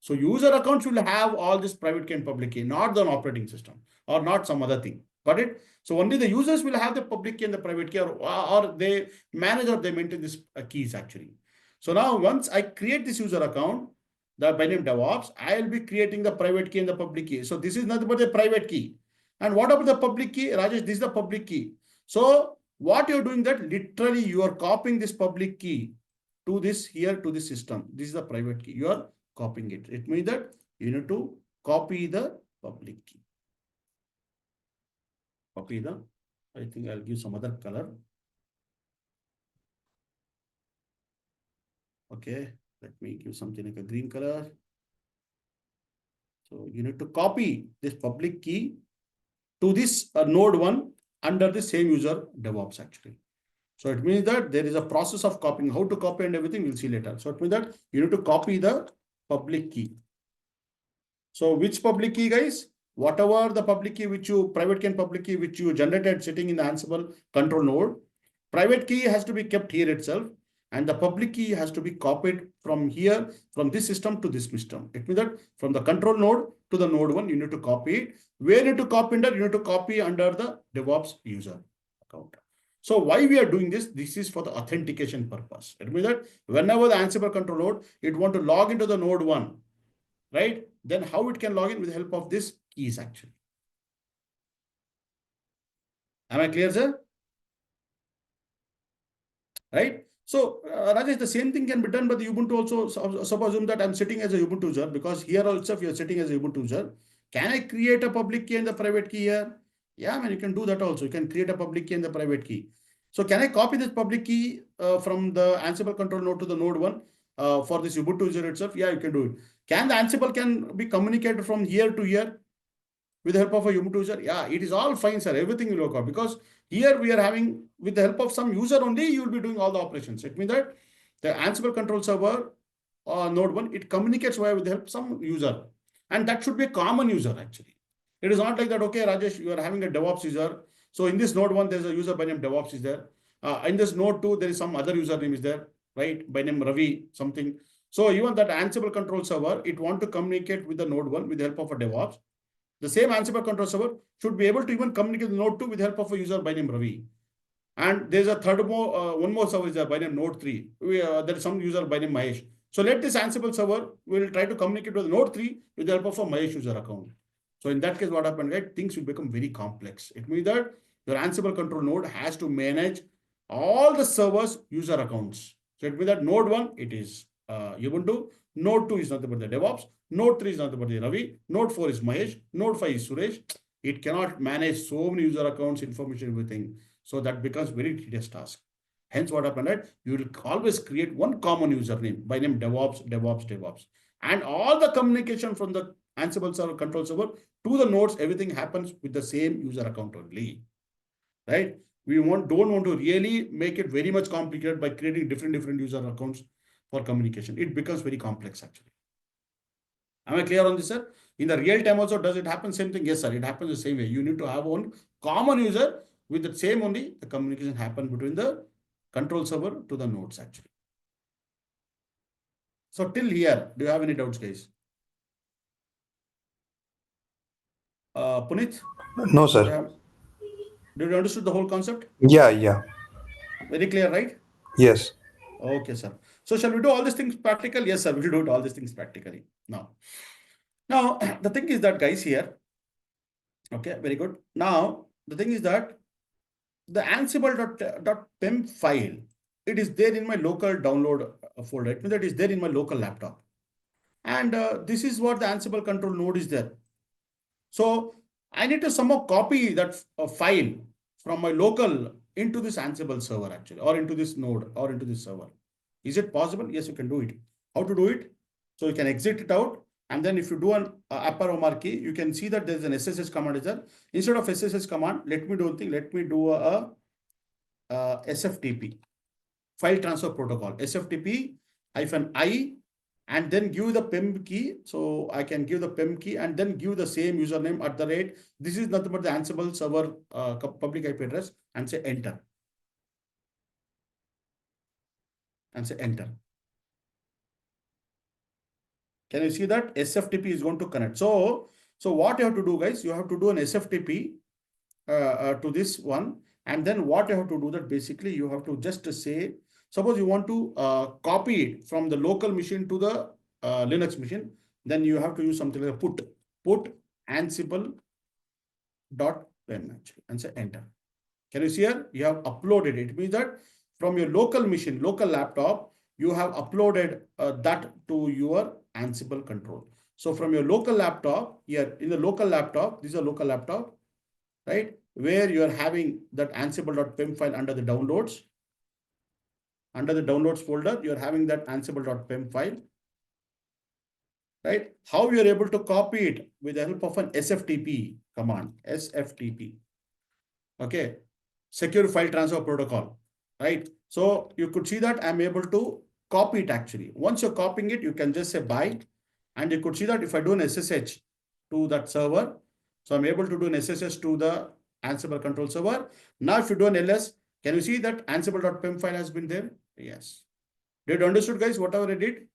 So user accounts will have all this private key and public key, not the operating system or not some other thing. Got it? So only the users will have the public key and the private key or they manage or they maintain these keys actually. So now once I create this user account, by name DevOps, I will be creating the private key and the public key. So this is nothing but a private key. And what about the public key? Rajesh, this is the public key. So what you're doing that literally you are copying this public key to this here to this system. This is the private key. You are copying it. It means that you need to copy the public key. Copy the, I think I'll give some other color. Okay, let me give something like a green color. So you need to copy this public key to this node 1 under the same user DevOps actually. So it means that there is a process of copying. How to copy and everything we'll see later. So it means that you need to copy the public key. So which public key guys? Whatever the public key which you, private key and public key which you generated sitting in the Ansible control node, private key has to be kept here itself and the public key has to be copied from here, from this system to this system. It means that from the control node to the node 1, you need to copy it. Where you need to copy under? You need to copy under the DevOps user account. So why we are doing this? This is for the authentication purpose. It means that whenever the Ansible control node, it want to log into the node 1, right? Then how it can log in with the help of this keys actually. Am I clear, sir? Right? So Rajesh, the same thing can be done by the Ubuntu also. Suppose that I'm sitting as a Ubuntu user, because here also if you're sitting as a Ubuntu user, can I create a public key and the private key here? Yeah, man, you can do that also. You can create a public key and the private key. So can I copy this public key from the Ansible control node to the node 1 for this Ubuntu user itself? Yeah, you can do it. Can the Ansible can be communicated from here to here with the help of a Ubuntu user? Yeah, it is all fine, sir. Everything will work out because here we are having, with the help of some user only, you will be doing all the operations. It means that the Ansible control server node 1, it communicates via with the help of some user. And that should be a common user actually. It is not like that, okay, Rajesh, you are having a DevOps user. So in this node 1, there's a user by name DevOps is there. In this node 2, there is some other username is there, right? By name Ravi, something. So even that Ansible control server, it want to communicate with the node 1 with the help of a DevOps. The same Ansible control server should be able to even communicate with node 2 with the help of a user by name Ravi. And there's a one more server is there by name node 3. There is some user by name Mahesh. So let this Ansible server will try to communicate with node 3 with the help of a Mahesh user account. So in that case, what happened, right? Things will become very complex. It means that your Ansible control node has to manage all the servers user accounts. So it means that node 1, it is Ubuntu. Node 2 is nothing but the DevOps. Node 3 is nothing but Ravi. Node 4 is Mahesh. Node 5 is Suresh. It cannot manage so many user accounts, information, everything. So that becomes very tedious task. Hence, what happened, right? You will always create one common username by name DevOps, DevOps, DevOps. And all the communication from the Ansible server, control server to the nodes, everything happens with the same user account only. Right? We don't want to really make it very much complicated by creating different user accounts for communication. It becomes very complex actually. Am I clear on this, sir? In the real time also, does it happen same thing? Yes, sir. It happens the same way. You need to have one common user with the same only the communication happen between the control server to the nodes actually. So till here, do you have any doubts, guys? Puneet, No, do you sir. have, did you understood the whole concept? Yeah. Very clear, right? Yes. Okay, sir. So shall we do all these things practical? Yes, sir. We will do all these things practically. Now, the thing is that, guys, here. Okay, very good. Now, the thing is that the Ansible.pem file, it is there in my local download folder. It means that is there in my local laptop. And this is what the Ansible control node is there. So I need to somehow copy that file from my local into this Ansible server actually, or into this node or into this server. Is it possible? Yes, you can do it. How to do it? So you can exit it out. And then if you do an up arrow mark key, you can see that there is an SSH command is there. Instead of SSH command, let me do one thing. Let me do a SFTP, file transfer protocol, SFTP -I, and then give the PEM key. So I can give the PEM key and then give the same username at the rate. This is nothing but the Ansible server public IP address, and say enter. And say enter. Can you see that SFTP is going to connect? So what you have to do, guys, you have to do an SFTP to this one. And then what you have to do that basically you have to just say, suppose you want to copy it from the local machine to the Linux machine, then you have to use something like put Ansible.pem actually and say enter. Can you see here? You have uploaded it. It means that from your local machine, local laptop, you have uploaded that to your Ansible control. So from your local laptop, here in the local laptop, this is a local laptop, right? Where you are having that Ansible.pem file under the downloads. Under the downloads folder, you are having that Ansible.pem file, right? How you are able to copy it with the help of an SFTP command, SFTP. Okay, secure file transfer protocol, right? So you could see that I'm able to copy it actually. Once you're copying it, you can just say bye. And you could see that if I do an SSH to that server, so I'm able to do an SSH to the Ansible control server. Now, if you do an LS, can you see that Ansible.pem file has been there? Yes. Did you understood, guys, whatever I did?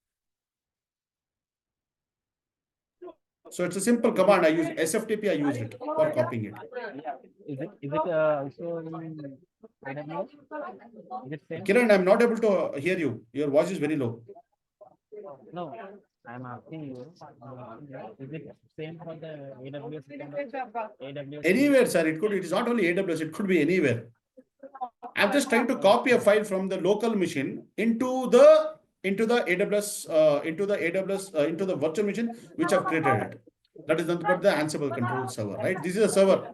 So it's a simple command. I use SFTP, I used it for copying it. Is it also in AWS? Is it same? Kiran, I'm not able to hear you. Your voice is very low. No, I'm asking you. Is it same for the AWS? AWS? Anywhere, sir. It is not only AWS, it could be anywhere. I'm just trying to copy a file from the local machine into the AWS, into the virtual machine which I've created it. That is nothing but the Ansible control server, right? This is a server.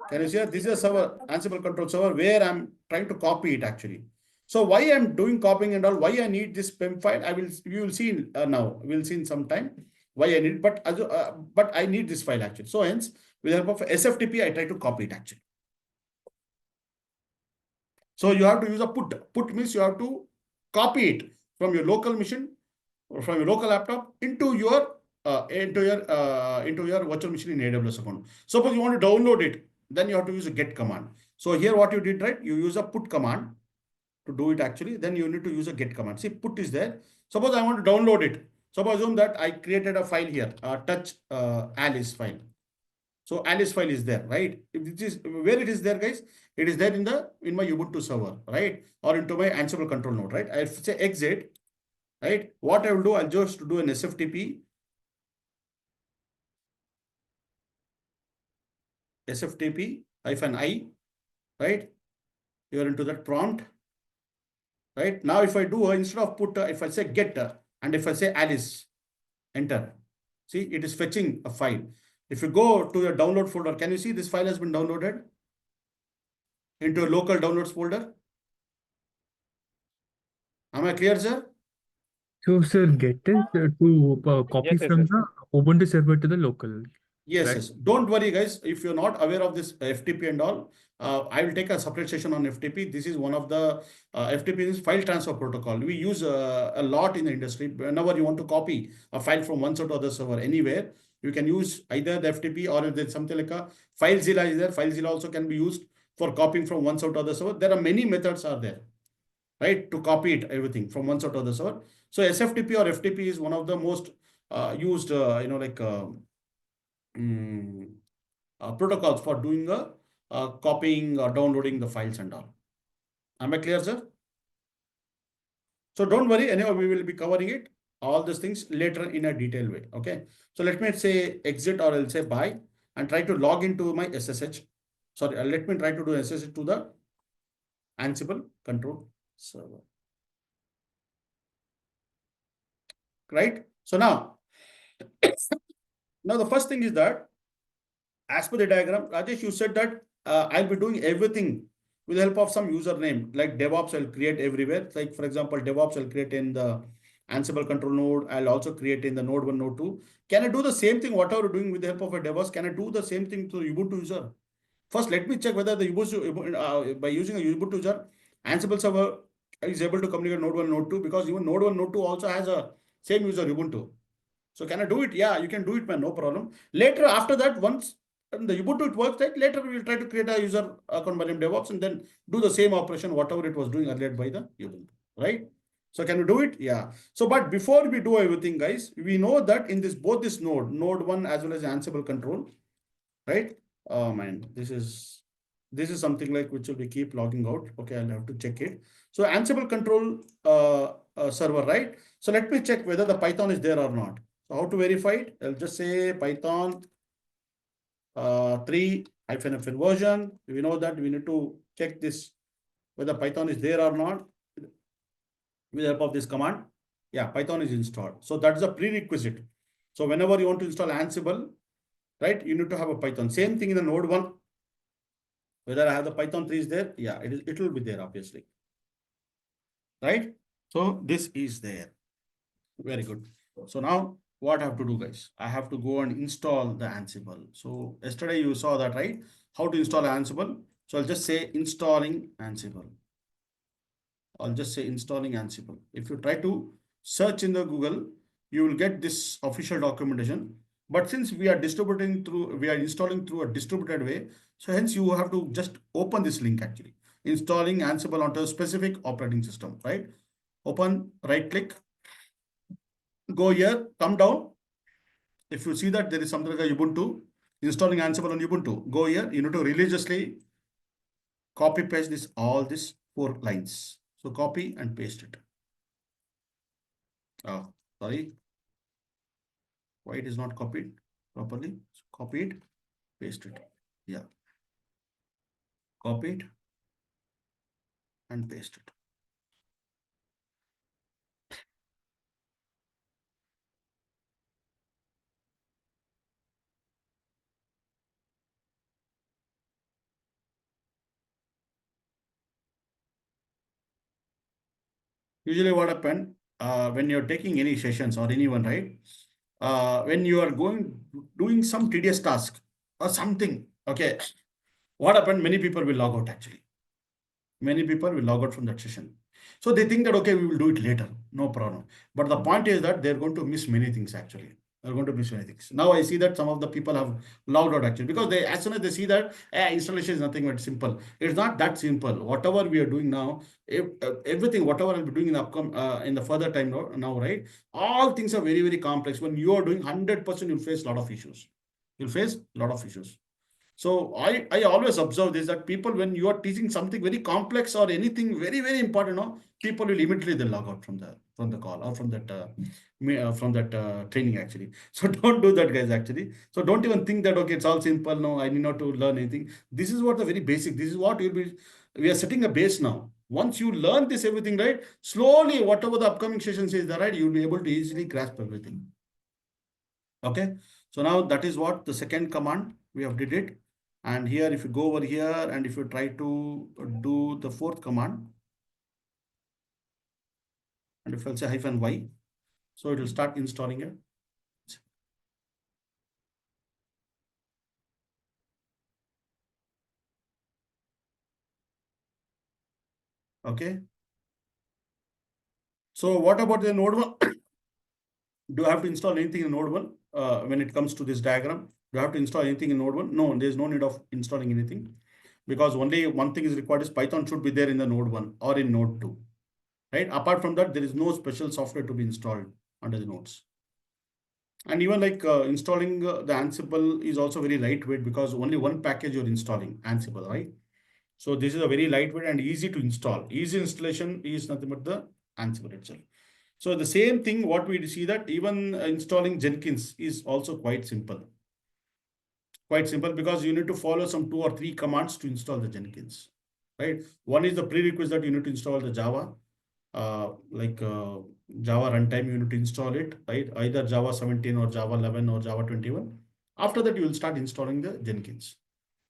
Can you see it? This is a server, Ansible control server, where I'm trying to copy it actually. So why I'm doing copying and all, why I need this PEM file, you will see now. We'll see in some time why I need, but I need this file actually. So hence, with the help of SFTP, I try to copy it actually. So you have to use a put. Put means you have to copy it from your local machine or from your local laptop into your virtual machine in AWS account. Suppose you want to download it, then you have to use a get command. So here what you did, right? You use a put command to do it actually. Then you need to use a get command. See, put is there. Suppose I want to download it. Suppose assume that I created a file here, a touch Alice file. So Alice file is there, right? If it is where it is there, guys, it is there in my Ubuntu server, right? Or into my Ansible control node, right? I say exit, right? What I will do, I'll just do an SFTP. SFTP -I, right? You are into that prompt, right? Now, if I do instead of put, if I say get and if I say Alice, enter. See, it is fetching a file. If you go to your download folder, can you see this file has been downloaded into a local downloads folder? Am I clear, sir? So, sir, get it to copy Yes, yes, from yes. the Ubuntu server to the local, Yes, right? yes. Don't worry, guys. If you're not aware of this FTP and all, I will take a separate session on FTP. This is one of the FTP is file transfer protocol. We use a lot in the industry. Whenever you want to copy a file from one server to other server anywhere, you can use either the FTP or if there's something like a FileZilla is there. FileZilla also can be used for copying from one server to other server. There are many methods are there, right, to copy it everything from one server to other server. So SFTP or FTP is one of the most used, mm, protocols for doing copying or downloading the files and all. Am I clear, sir? So don't worry, anyhow, we will be covering it, all these things later in a detailed way. Okay. So let me say exit or I'll say bye and try to log into my SSH. Sorry, let me try to do SSH to the Ansible control server. Right. So now, now the first thing is that as per the diagram, Rajesh, you said that I'll be doing everything with the help of some username, like DevOps I'll create everywhere. Like for example, DevOps I'll create in the Ansible control node. I'll also create in the node 1, node 2. Can I do the same thing, whatever you're doing with the help of a DevOps? Can I do the same thing to Ubuntu user? First, let me check whether the Ubuntu, by using a Ubuntu user, Ansible server is able to communicate node 1, node 2, because even node 1, node 2 also has a same user Ubuntu. So can I do it? Yeah, you can do it, man, no problem. Later, after that, once the Ubuntu it works, right? Later we will try to create a user account by name DevOps and then do the same operation, whatever it was doing earlier by the Ubuntu, right? So can we do it? Yeah. So, but before we do everything, guys, we know that in this both this node 1 as well as Ansible control, right? Oh man, this is something like which will be keep logging out. Okay, I'll have to check it. So Ansible control server, right? So let me check whether the Python is there or not. So how to verify it? I'll just say Python 3-FN version. We know that we need to check this whether Python is there or not with the help of this command. Yeah, Python is installed. So that's a prerequisite. So whenever you want to install Ansible, right, you need to have a Python. Same thing in the node 1. Whether I have the Python 3 is there, yeah, it will be there, obviously. Right? So this is there. Very good. So now what I have to do, guys? I have to go and install the Ansible. So yesterday you saw that, right? How to install Ansible. So I'll just say installing Ansible. I'll just say installing Ansible. If you try to search in the Google, you will get this official documentation. But since we are installing through a distributed way, so hence you have to just open this link actually. Installing Ansible onto a specific operating system, right? Open, right click, go here, come down. If you see that there is something like a Ubuntu, installing Ansible on Ubuntu, go here, you need to religiously copy paste this, all these 4 lines. So copy and paste it. Oh, sorry. Why it is not copied properly? So copy it, paste it. Yeah. Copy it and paste it. Usually what happen when you're taking any sessions or anyone, right? When you are doing some tedious task or something, okay, what happened? Many people will log out actually. Many people will log out from that session. So they think that, okay, we will do it later, no problem. But the point is that they're going to miss many things actually. They're going to miss many things. Now I see that some of the people have logged out actually because they, as soon as they see that installation is nothing but simple. It's not that simple. Whatever we are doing now, everything, whatever I'll be doing in the further time now, right? All things are very, very complex. When you are doing 100%, you'll face a lot of issues. You'll face a lot of issues. So I always observe this that people, when you are teaching something very complex or anything very, very important, no, people will immediately they log out from the call or from that training actually. So don't do that, guys, actually. So don't even think that, okay, it's all simple. No, I need not to learn anything. This is what the very basic, this is what we are setting a base now. Once you learn this everything, right, slowly, whatever the upcoming session says, right, you'll be able to easily grasp everything. Okay. So now that is what the second command we have did it. And here, if you go over here and if you try to do the fourth command, and if I'll say -y, so it will start installing it. Okay. So what about the node 1? Do I have to install anything in node 1 when it comes to this diagram? Do I have to install anything in node 1? No, there's no need of installing anything, because only one thing is required is Python should be there in the node 1 or in node 2. Right? Apart from that, there is no special software to be installed under the nodes. And even like installing the Ansible is also very lightweight, because only one package you're installing, Ansible, right? So this is a very lightweight and easy to install. Easy installation is nothing but the Ansible itself. So the same thing, what we see that even installing Jenkins is also quite simple. Quite simple, because you need to follow some 2 or 3 commands to install the Jenkins, right? One is the prerequisite that you need to install the Java, Java runtime, you need to install it, right? Either Java 17 or Java 11 or Java 21. After that, you will start installing the Jenkins.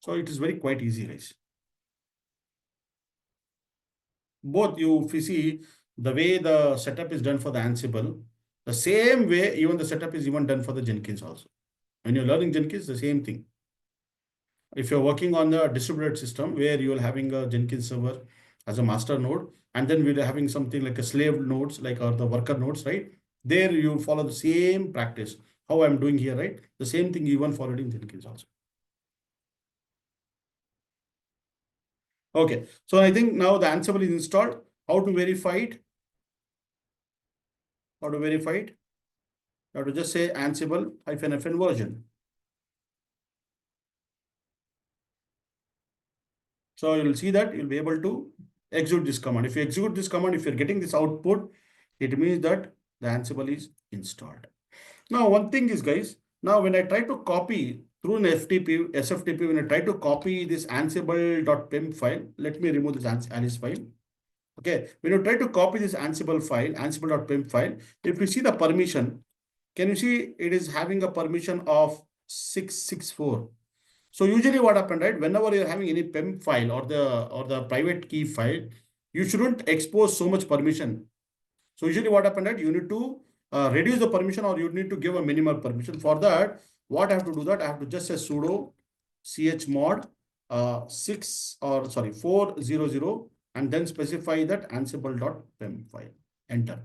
So it is very quite easy, guys. Both if you see the way the setup is done for the Ansible, the same way even the setup is even done for the Jenkins also. When you're learning Jenkins, the same thing. If you're working on the distributed system where you're having a Jenkins server as a master node, and then we're having something like a slave nodes, like or the worker nodes, right? There you follow the same practice. How I'm doing here, right? The same thing even followed in Jenkins also. Okay, so I think now the Ansible is installed. How to verify it? How to verify it? You have to just say Ansible-FN version. So you will see that you'll be able to execute this command. If you execute this command, if you're getting this output, it means that the Ansible is installed. Now, one thing is, guys, now when I try to copy through an FTP, SFTP, when I try to copy this Ansible.pem file, let me remove this Alice file. Okay, when you try to copy this Ansible file, Ansible.pem file, if you see the permission, can you see it is having a permission of 664. So usually what happened, right? Whenever you're having any PEM file or the private key file, you shouldn't expose so much permission. So usually what happened, right? You need to reduce the permission, or you need to give a minimal permission. For that, what I have to do that? I have to just say sudo chmod 400 and then specify that ansible.pem file. Enter.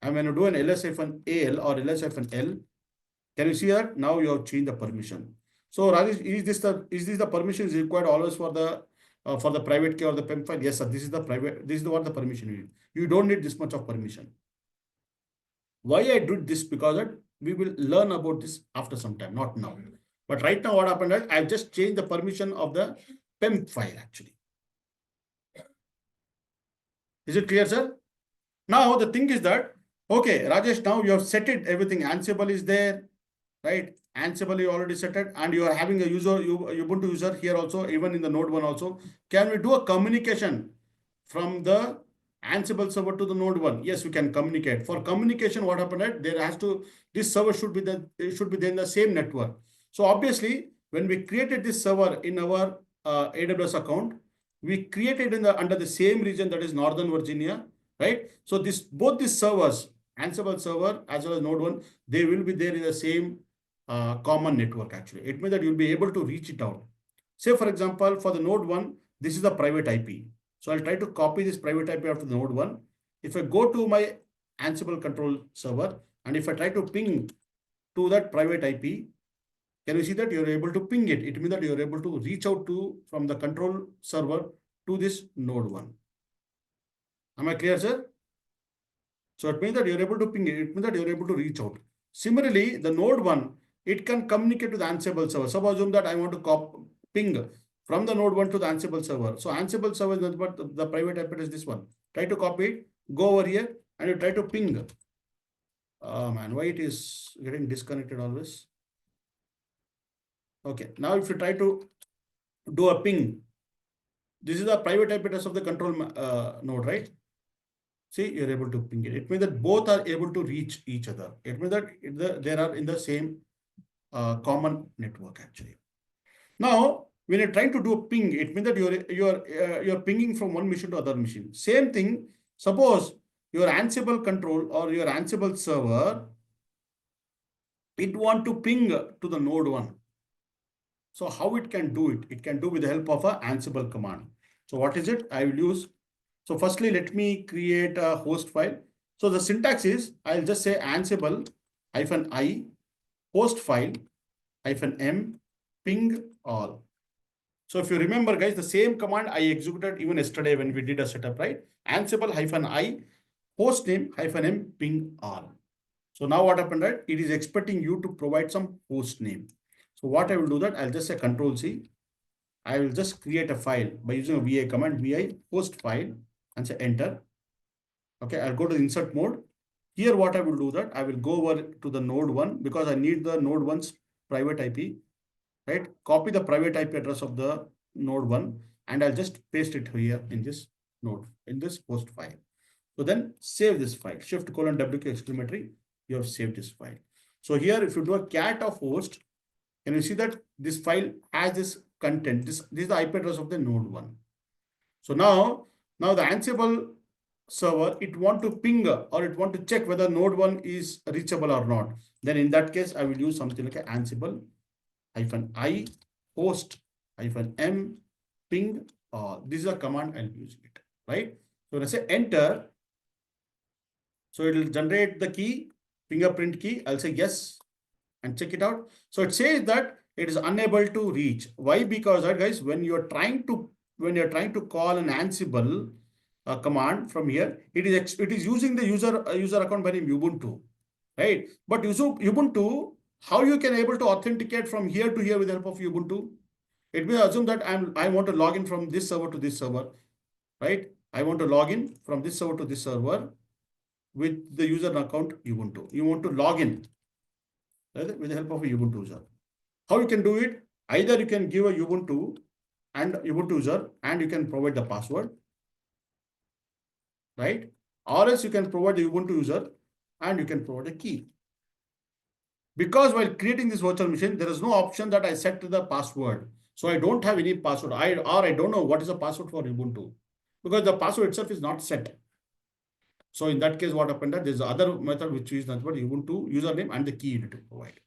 And when you do an ls-al or ls-l, can you see that now you have changed the permission? So Rajesh, is this the permission is required always for the private key or the PEM file? Yes, sir. This is what the permission you need. You don't need this much of permission. Why I did this? Because we will learn about this after some time, not now. But right now, what happened is I've just changed the permission of the PEM file actually. Is it clear, sir? Now the thing is that, okay, Rajesh, now you have set it, everything. Ansible is there, right? Ansible you already set it, and you are having a Ubuntu user here also, even in the node 1 also. Can we do a communication from the Ansible server to the node 1? Yes, we can communicate. For communication, what happened, right? This server should be there in the same network. So obviously, when we created this server in our AWS account, we created under the same region, that is Northern Virginia, right? So both these servers, Ansible server as well as node 1, they will be there in the same common network actually. It means that you'll be able to reach it out. Say for example, for the node 1, this is the private IP. So I'll try to copy this private IP after the node 1. If I go to my Ansible control server, and if I try to ping to that private IP, can you see that you're able to ping it? It means that you're able to reach out from the control server to this node 1. Am I clear, sir? So it means that you're able to ping it. It means that you're able to reach out. Similarly, the node 1, it can communicate to the Ansible server. Suppose assume that I want to ping from the node 1 to the Ansible server. So Ansible server is nothing but the private IP is this one. Try to copy it, go over here, and you try to ping. Oh man, why it is getting disconnected always? Okay, now if you try to do a ping, this is the private IP address of the control node, right? See, you're able to ping it. It means that both are able to reach each other. It means that they are in the same common network actually. Now, when you're trying to do a ping, it means that you're pinging from one machine to other machine. Same thing. Suppose your Ansible control or your Ansible server, it want to ping to the node 1. So how it can do it? It can do with the help of a Ansible command. So what is it? I will use. So firstly, let me create a host file. So the syntax is, I'll just say Ansible -i host file -m ping all. So if you remember, guys, the same command I executed even yesterday when we did a setup, right? Ansible -i hostname -m ping all. So now what happened, right? It is expecting you to provide some host name. So what I will do that, I'll just say Control C. I will just create a file by using a vi command, vi host file, and say enter. Okay, I'll go to insert mode. Here, what I will do that, I will go over to the node 1 because I need the node 1's private IP, right? Copy the private IP address of the node 1 and I'll just paste it here in this node, in this host file. So then save this file, shift:/wk exclamatory, you have saved this file. So here, if you do a cat of host, can you see that this file has this content? This is the IP address of the node 1. So now the Ansible server, it want to ping or it want to check whether node 1 is reachable or not. Then in that case, I will use something like Ansible -i host -m ping. This is a command I'll use it, right? So when I say enter, so it will generate the key, fingerprint key. I'll say yes and check it out. So it says that it is unable to reach. Why? Because guys, when you're trying to call an Ansible command from here, it is using the user account by name Ubuntu, right? But Ubuntu, how you can able to authenticate from here to here with the help of Ubuntu? It will assume that I want to log in from this server to this server, right? I want to log in from this server to this server with the user account Ubuntu. You want to log in, right, with the help of a Ubuntu user. How you can do it? Either you can give a Ubuntu user and you can provide the password, right? Or else you can provide the Ubuntu user and you can provide a key. Because while creating this virtual machine, there is no option that I set to the password. So I don't have any password. I don't know what is the password for Ubuntu because the password itself is not set. So in that case, what happened that there's other method which is nothing but Ubuntu username and the key you need to provide.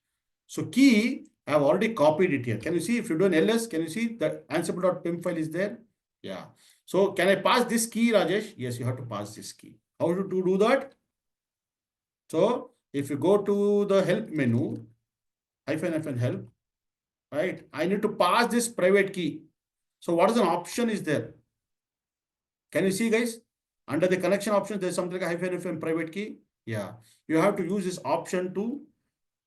So key, I have already copied it here. Can you see if you do an ls, can you see the ansible.pym file is there? Yeah. So can I pass this key, Rajesh? Yes, you have to pass this key. How to do that? So if you go to the help menu, -help, right? I need to pass this private key. So what is an option is there? Can you see, guys? Under the connection option, there's something like -fm private key. Yeah. You have to use this option to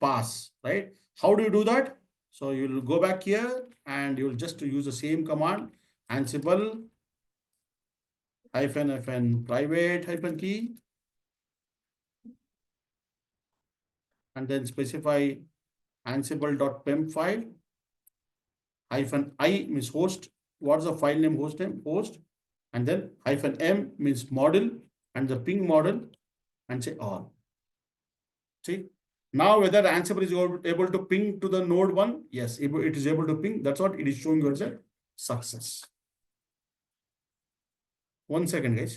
pass, right? How do you do that? So you'll go back here and you'll just use the same command, Ansible -fn private -key, and then specify ansible.pym file -i means host. What's the file name? Host name, host, and then -m means model and the ping model, and say all. See, now whether Ansible is able to ping to the node 1, yes, it is able to ping. That's what it is showing you as a success. 1 second, guys.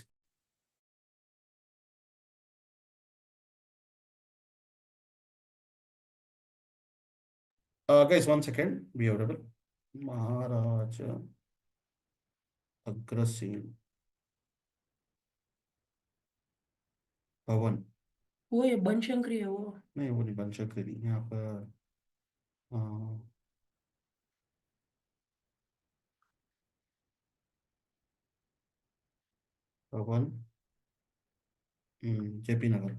Guys, 1 second. Be available. Maharaja aggressive पवन, वो ये बनशंकरी है वो। नहीं वो नहीं बनशंकरी, यहाँ पर पवन JP नगर।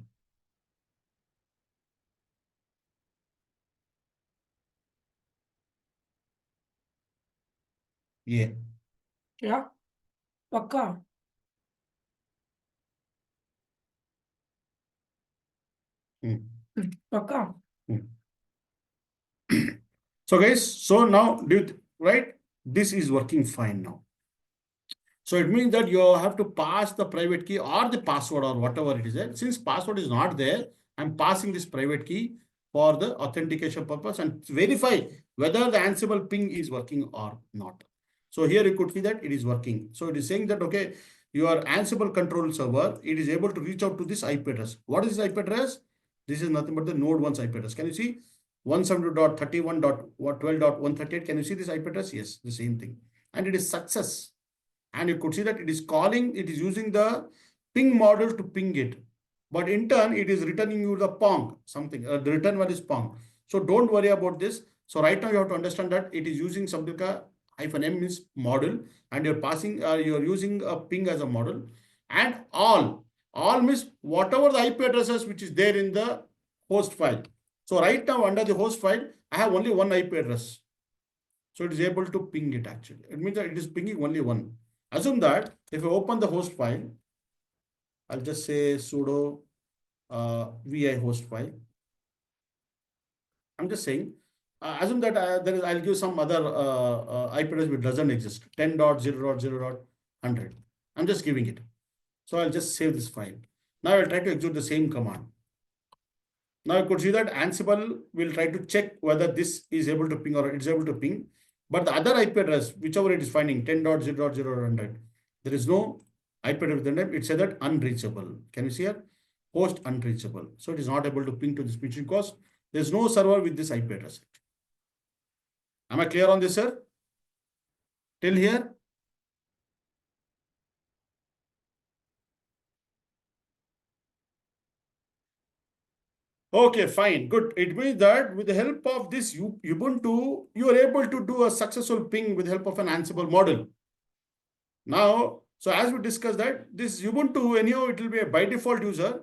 ये क्या पक्का? पक्का? So guys, so now right, this is working fine now. So it means that you have to pass the private key or the password or whatever it is there. Since password is not there, I'm passing this private key for the authentication purpose and verify whether the Ansible ping is working or not. So here you could see that it is working. So it is saying that, okay, your Ansible control server, it is able to reach out to this IP address. What is this IP address? This is nothing but the node 1's IP address. Can you see 172.31.12.138? Can you see this IP address? Yes, the same thing. And it is success. And you could see that it is calling, it is using the ping model to ping it. But in turn, it is returning you the pong, something, the return value is pong. So don't worry about this. So right now you have to understand that it is using something -m means model, and you're passing, you're using a ping as a model, and all means whatever the IP addresses which is there in the host file. So right now under the host file, I have only one IP address. So it is able to ping it actually. It means that it is pinging only one. Assume that if I open the host file, I'll just say sudo vi host file. I'm just saying, assume that I'll give some other IP address which doesn't exist, 10.0.0.100. I'm just giving it. So I'll just save this file. Now I'll try to execute the same command. Now you could see that Ansible will try to check whether this is able to ping or it's able to ping. But the other IP address, whichever it is finding, 10.0.0.100, there is no IP address with the name. It said that unreachable. Can you see here? Host unreachable. So it is not able to ping to this pitch because there's no server with this IP address. Am I clear on this, sir? Till here? Okay, fine, good. It means that with the help of this Ubuntu, you are able to do a successful ping with the help of an Ansible model. Now, so as we discussed that, this Ubuntu, anyhow, it will be a by default user.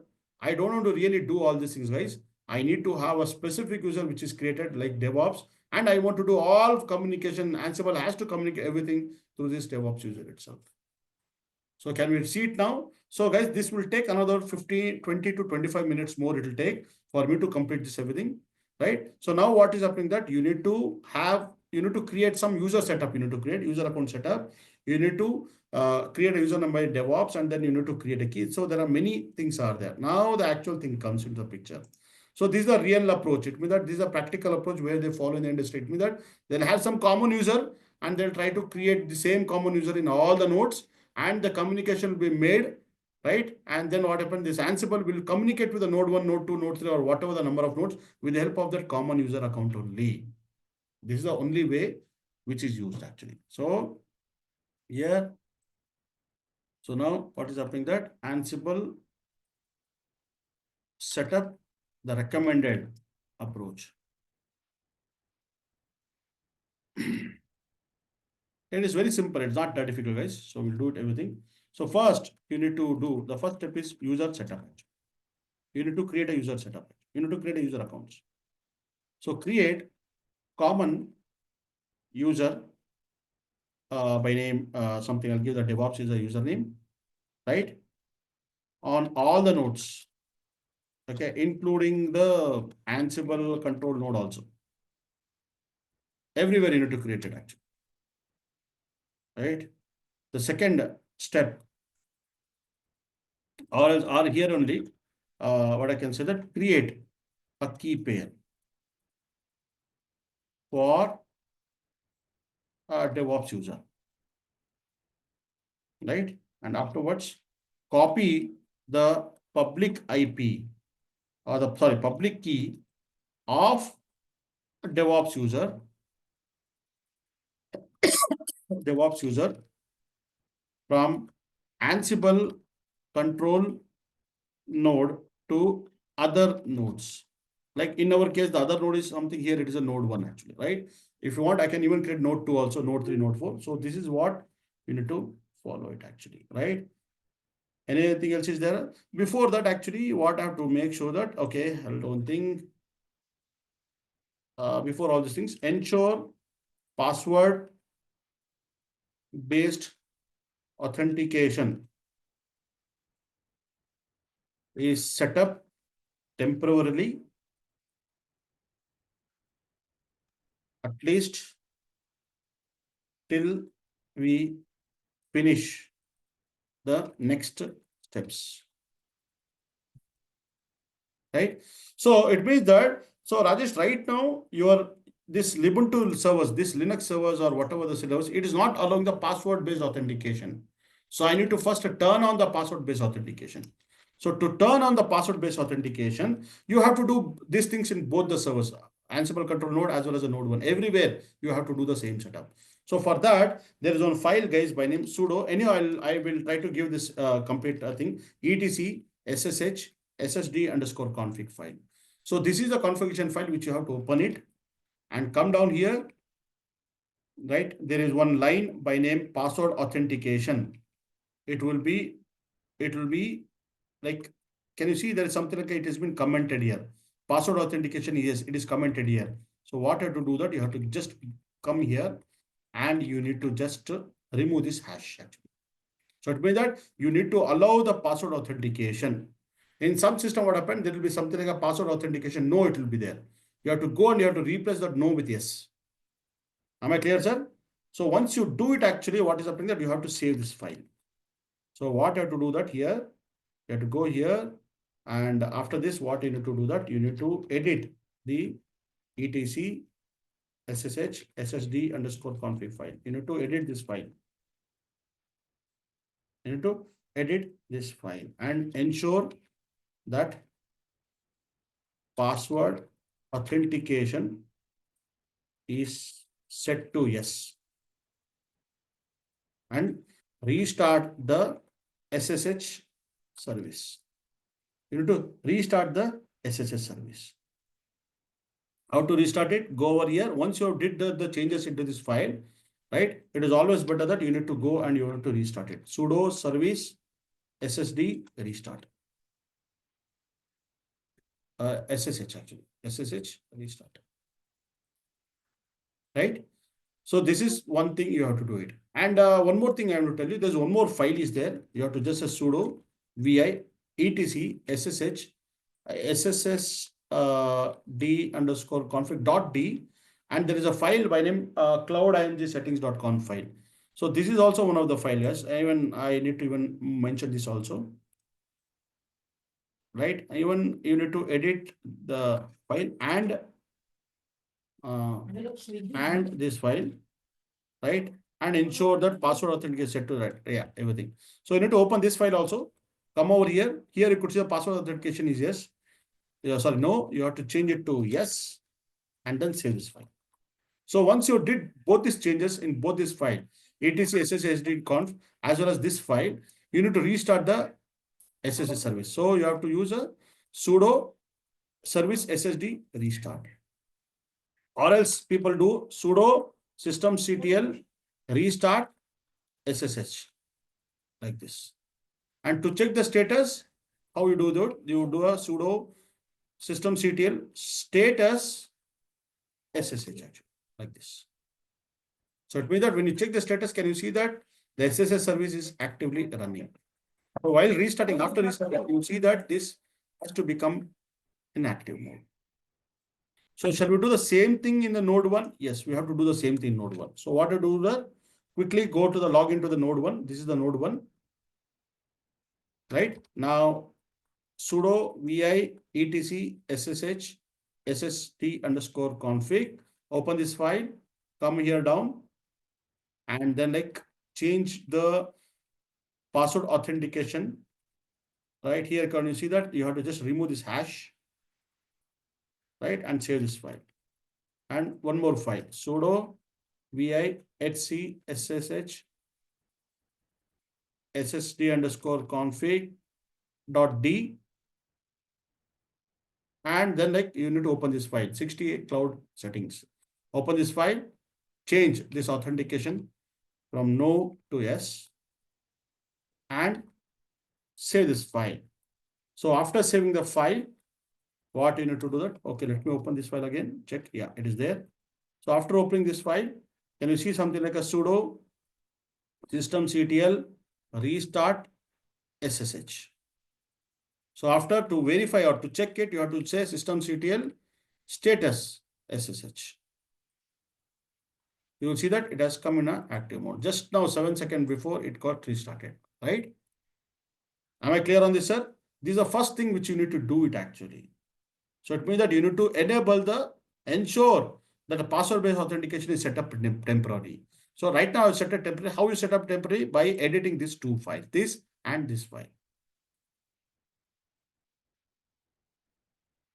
I don't want to really do all these things, guys. I need to have a specific user which is created like DevOps, and I want to do all communication. Ansible has to communicate everything through this DevOps user itself. So can we see it now? So guys, this will take another 20 to 25 minutes more it will take for me to complete this everything, right? So now what is happening that you need to create some user setup. You need to create user account setup. You need to create a username by DevOps, and then you need to create a key. So there are many things are there. Now the actual thing comes into the picture. So this is the real approach. It means that this is a practical approach where they follow in the industry. It means that they'll have some common user and they'll try to create the same common user in all the nodes, and the communication will be made, right? And then what happens, this Ansible will communicate with the node 1, node 2, node 3, or whatever the number of nodes with the help of that common user account only. This is the only way which is used actually. So here, so now what is happening that Ansible setup, the recommended approach. It is very simple. It's not that difficult, guys. So we'll do it everything. So first, you need to do, the first step is user setup. You need to create a user setup. You need to create a user accounts. So create common user by name, something I'll give the DevOps is a username, right? On all the nodes, okay, including the Ansible control node also. Everywhere you need to create it actually, right? The second step, or here only, what I can say that create a key pair for a DevOps user, right? And afterwards, copy the public IP or the public key of a DevOps user from Ansible control node to other nodes. Like in our case, the other node is something here, it is a node 1 actually, right? If you want, I can even create node 2 also, node 3, node 4. So this is what you need to follow it actually, right? Anything else is there? Before that, actually, what I have to make sure that, okay, I don't think, before all these things, ensure password based authentication is set up temporarily, at least till we finish the next steps, right? So it means that So Rajesh, right now, this Ubuntu servers, this Linux servers or whatever the servers, it is not allowing the password-based authentication. So I need to first turn on the password-based authentication. So to turn on the password-based authentication, you have to do these things in both the servers, Ansible control node as well as the node one. Everywhere you have to do the same setup. So for that, there is one file, guys, by name sudo. Anyhow, I will try to give this complete thing, etc ssh ssd_config file. So this is the configuration file which you have to open it and come down here. Right, there is one line by name password authentication. It will be like, can you see there is something like it has been commented here. Password authentication, yes, it is commented here. So what you have to do that, you have to just come here and you need to just remove this hash actually. So it means that you need to allow the password authentication. In some system, what happened, there will be something like a password authentication. No, it will be there. You have to go and you have to replace that no with yes. Am I clear, sir? So once you do it, actually, what is happening that you have to save this file. So what you have to do that here, you have to go here. And after this, what you need to do that, you need to edit the etc ssh ssd_config file. You need to edit this file. You need to edit this file and ensure that password authentication is set to yes. And restart the SSH service. You need to restart the SSH service. How to restart it? Go over here. Once you did the changes into this file, right? It is always better that you need to go and you have to restart it. Sudo service SSD restart. SSH actually. SSH restart. Right? So this is one thing you have to do it. And one more thing I want to tell you, there's one more file is there. You have to just sudo vi etc ssh d_config.d, and there is a file by name cloud-img-settings.conf file. So this is also one of the files. Even I need to even mention this also. Right? Even you need to edit the file and this file, right? And ensure that password authentication is set to that. Yeah, everything. So you need to open this file also. Come over here. Here you could see the password authentication is yes. Sorry, no. You have to change it to yes, and then save this file. So once you did both these changes in both this file, etc ssd_conf as well as this file, you need to restart the SSH service. So you have to use a sudo service SSD restart. Or else people do sudo systemctl restart SSH like this. And to check the status, how you do that? You do a sudo systemctl status SSH actually like this. So it means that when you check the status, can you see that the SSH service is actively running? So while restarting, after restarting, you see that this has to become in active mode. So shall we do the same thing in the node 1? Yes, we have to do the same thing in node 1. So what to do there? Quickly go to the login to the node 1. This is the node 1. Right? Now sudo vi etc ssh ssd_config. Open this file. Come here down. And then like change the password authentication. Right here, can you see that? You have to just remove this hash. Right, and save this file. And one more file, sudo vi etc ssh ssd_config.d, and then like you need to open this file 68 cloud settings. Open this file, change this authentication from no to yes, and save this file. So after saving the file, what you need to do that? Okay, let me open this file again. Check. Yeah, it is there. So after opening this file, can you see something like a sudo systemctl restart SSH? So after, to verify or to check it, you have to say systemctl status SSH. You will see that it has come in an active mode. Just now, 7 seconds before it got restarted, right? Am I clear on this, sir? This is the first thing which you need to do it actually. So it means that you need to ensure that the password-based authentication is set up temporarily. So right now I've set a temporary. How you set up temporary? By editing these two files, this and this file.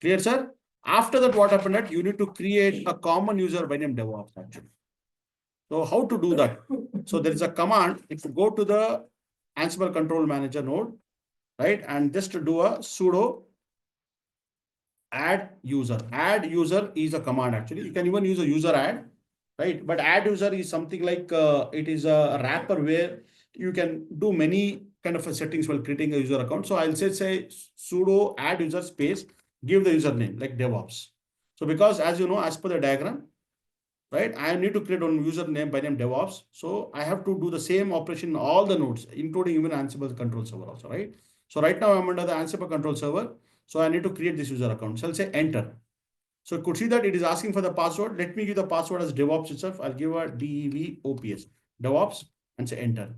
Clear, sir? After that, what happened that you need to create a common user by name DevOps actually. So how to do that? So there is a command. If you go to the Ansible Control Manager node, right, and just to do a sudo add user. Add user is a command actually. You can even use a user add, right? But add user is something like it is a wrapper where you can do many kind of settings while creating a user account. So I'll say sudo add user space, give the username like DevOps. So because as you know, as per the diagram, right, I need to create one username by name DevOps. So I have to do the same operation in all the nodes, including even Ansible control server also, right? So right now I'm under the Ansible control server. So I need to create this user account. So I'll say enter. So you could see that it is asking for the password. Let me give the password as DevOps itself. I'll give a DEVOPS, DevOps, and say enter.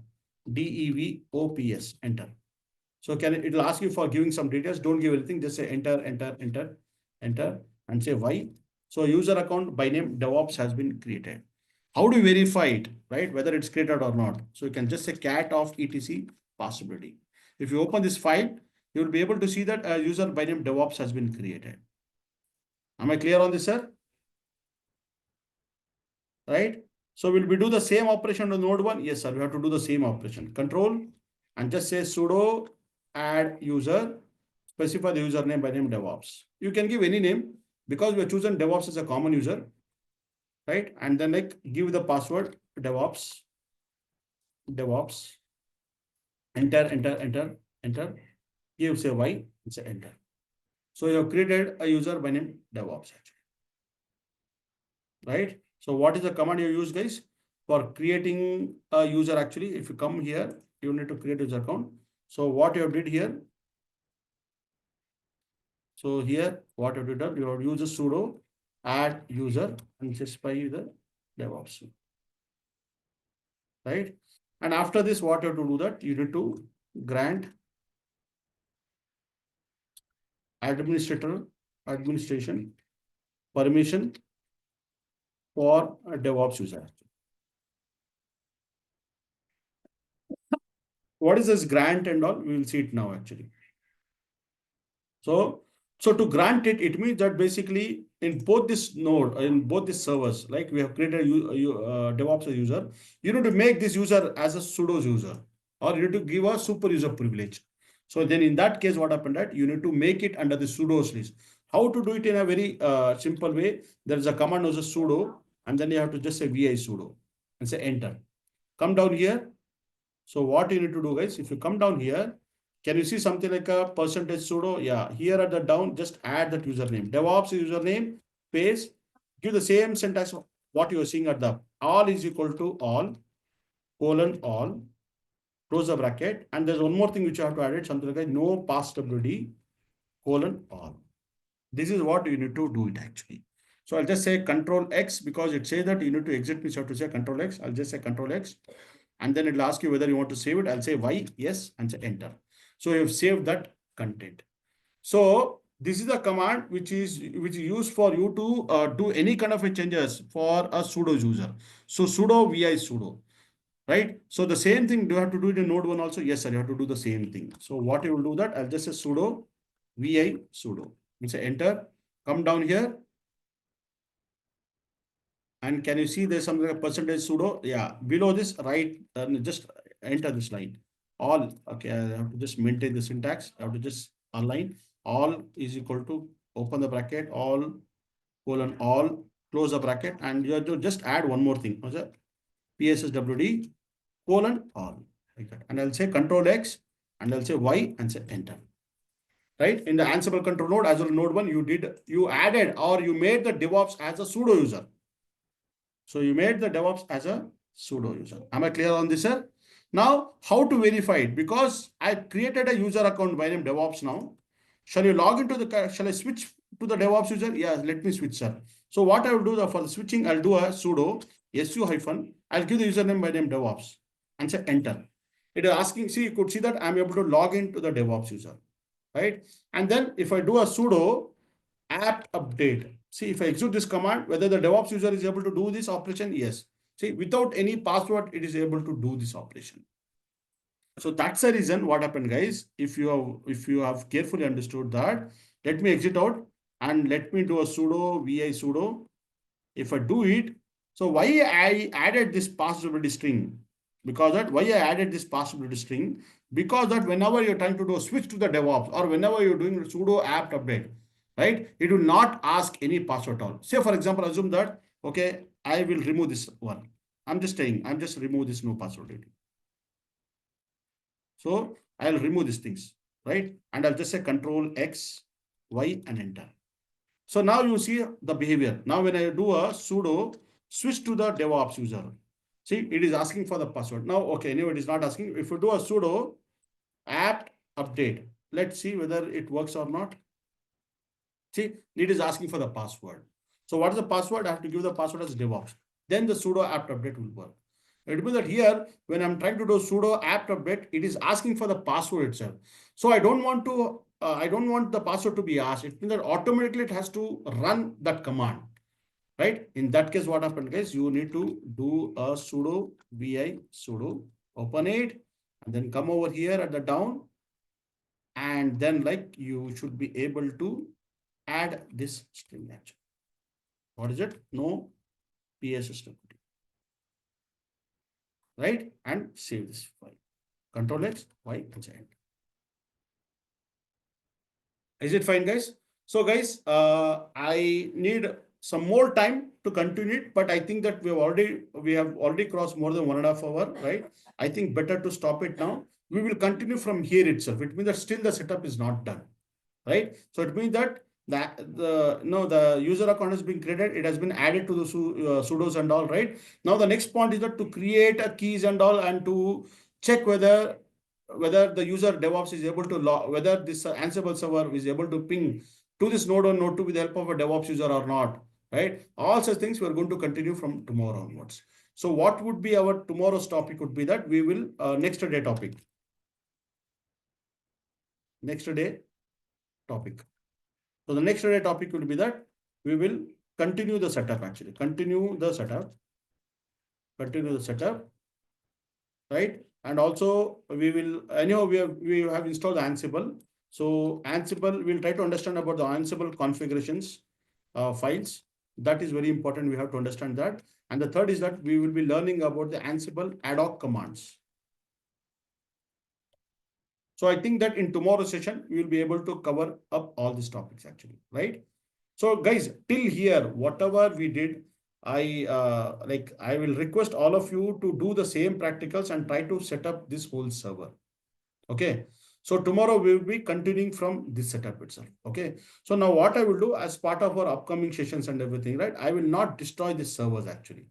DEVOPS, enter. So it'll ask you for giving some details. Don't give anything. Just say enter, enter, enter, enter, and say why. So user account by name DevOps has been created. How do you verify it, right? Whether it's created or not. So you can just say cat of etc possibility. If you open this file, you will be able to see that a user by name DevOps has been created. Am I clear on this, sir? Right? So will we do the same operation on node 1? Yes, sir. We have to do the same operation. Control and just say sudo add user, specify the username by name DevOps. You can give any name because we have chosen DevOps as a common user, right? And then like give the password DevOps, enter, enter, enter, enter, give say Y, and say enter. So you have created a user by name DevOps actually, right? So what is the command you use, guys, for creating a user actually? If you come here, you need to create a user account. So what you have did here, so here, what have you done? You have used a sudo add user and specify the DevOps, right? And after this, what you have to do that? You need to grant administration permission for a DevOps user. What is this grant and all? We will see it now actually. So to grant it, it means that basically in both this node, in both these servers, like we have created a DevOps user, you need to make this user as a sudo user, or you need to give a super user privilege. So then in that case, what happened that you need to make it under the sudo's list. How to do it in a very simple way? There is a command as a sudo, and then you have to just say vi sudo and say enter. Come down here. So what you need to do, guys, if you come down here, can you see something like a percentage sudo? Yeah, here at the down, just add that username. DevOps username, space, give the same syntax of what you are seeing at the all is equal to all, colon all, close the bracket. And there's one more thing which you have to add it, something like no passwd, colon all. This is what you need to do it actually. So I'll just say Control X because it says that you need to exit, which you have to say Control X. I'll just say Control X. And then it'll ask you whether you want to save it. I'll say Y, yes, and say enter. So you've saved that content. So this is the command which is used for you to do any kind of a changes for a sudo user. So sudo vi sudo, right? So the same thing, do you have to do it in node 1 also? Yes, sir, you have to do the same thing. So what you will do that, I'll just say sudo vi sudo and say enter. Come down here. And can you see there's something like a percentage sudo? Yeah, below this, right, just enter this line. All, okay, I have to just maintain the syntax. I have to just align. All is equal to, open the bracket, all, colon, all, close the bracket, and you have to just add one more thing. What's that? PSSWD, colon, all. Like that. And I'll say Control X, and I'll say Y, and say enter. Right? In the Ansible control node, as well as node 1, you added or you made the DevOps as a sudo user. So you made the DevOps as a sudo user. Am I clear on this, sir? Now, how to verify it? Because I created a user account by name DevOps now. Shall you log into shall I switch to the DevOps user? Yes, let me switch, sir. So what I will do for the switching, I'll do a sudo su hyphen. I'll give the username by name DevOps and say enter. It is asking, see, you could see that I'm able to log into the DevOps user, right? And then if I do a sudo apt update. See, if I execute this command, whether the DevOps user is able to do this operation, yes. See, without any password, it is able to do this operation. So that's the reason what happened, guys. If you have carefully understood that, let me exit out and let me do a sudo vi sudo. If I do it, so why I added this possibility string? Because that why I added this possibility string? Because that whenever you're trying to do a switch to the DevOps or whenever you're doing sudo apt update, right? It will not ask any password at all. Say for example, assume that okay, I will remove this one. I'm just remove this no password. So I'll remove these things, right? And I'll just say Control X, Y, and enter. So now you see the behavior. Now when I do a sudo switch to the DevOps user, see it is asking for the password. Now, okay, anyway, it is not asking. If you do a sudo apt update, let's see whether it works or not. See, it is asking for the password. So what is the password? I have to give the password as DevOps. Then the sudo apt update will work. It means that here, when I'm trying to do sudo apt update, it is asking for the password itself. So I don't want the password to be asked. It means that automatically it has to run that command, right? In that case, what happened, guys? You need to do a sudo vi sudo, open it, and then come over here at the down, and then like you should be able to add this string actually. What is it? No PS system. Right? And save this file. Control X, Y, and Z. Is it fine, guys? So, guys, I need some more time to continue it, but I think that we have already crossed more than 1.5 hours, right? I think better to stop it now. We will continue from here itself. It means that still the setup is not done, right? So it means that the user account has been created, it has been added to the sudos and all, right? Now the next point is that to create a keys and all, and to check whether the user DevOps is able to whether this Ansible server is able to ping to this node or node 2 with the help of a DevOps user or not, right? All such things we are going to continue from tomorrow onwards. So what would be our tomorrow's topic would be that we will next day topic. So the next day topic will be that we will continue the setup actually. Continue the setup, right? And also we will, anyhow, we have installed the Ansible. So Ansible, we'll try to understand about the Ansible configurations files. That is very important. We have to understand that. And the third is that we will be learning about the Ansible ad hoc commands. So I think that in tomorrow's session, we will be able to cover up all these topics actually, right? So guys, till here, whatever we did, I will request all of you to do the same practicals and try to set up this whole server. Okay. So tomorrow we will be continuing from this setup itself. Okay. So now what I will do as part of our upcoming sessions and everything, right? I will not destroy these servers actually.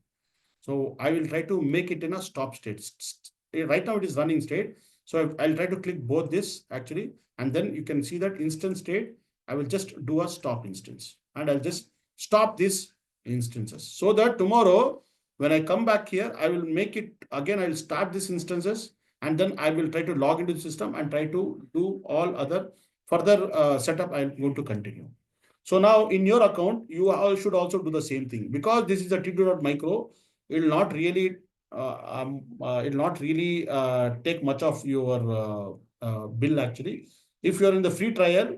So I will try to make it in a stop state. Right now it is running state. So I'll try to click both this actually, and then you can see that instance state. I will just do a stop instance and I'll just stop these instances so that tomorrow when I come back here, I will make it again. I'll start these instances and then I will try to log into the system and try to do all other further setup. I'm going to continue. So now in your account, you all should also do the same thing because this is a T2.micro. It will not really take much of your bill actually. If you are in the free trial,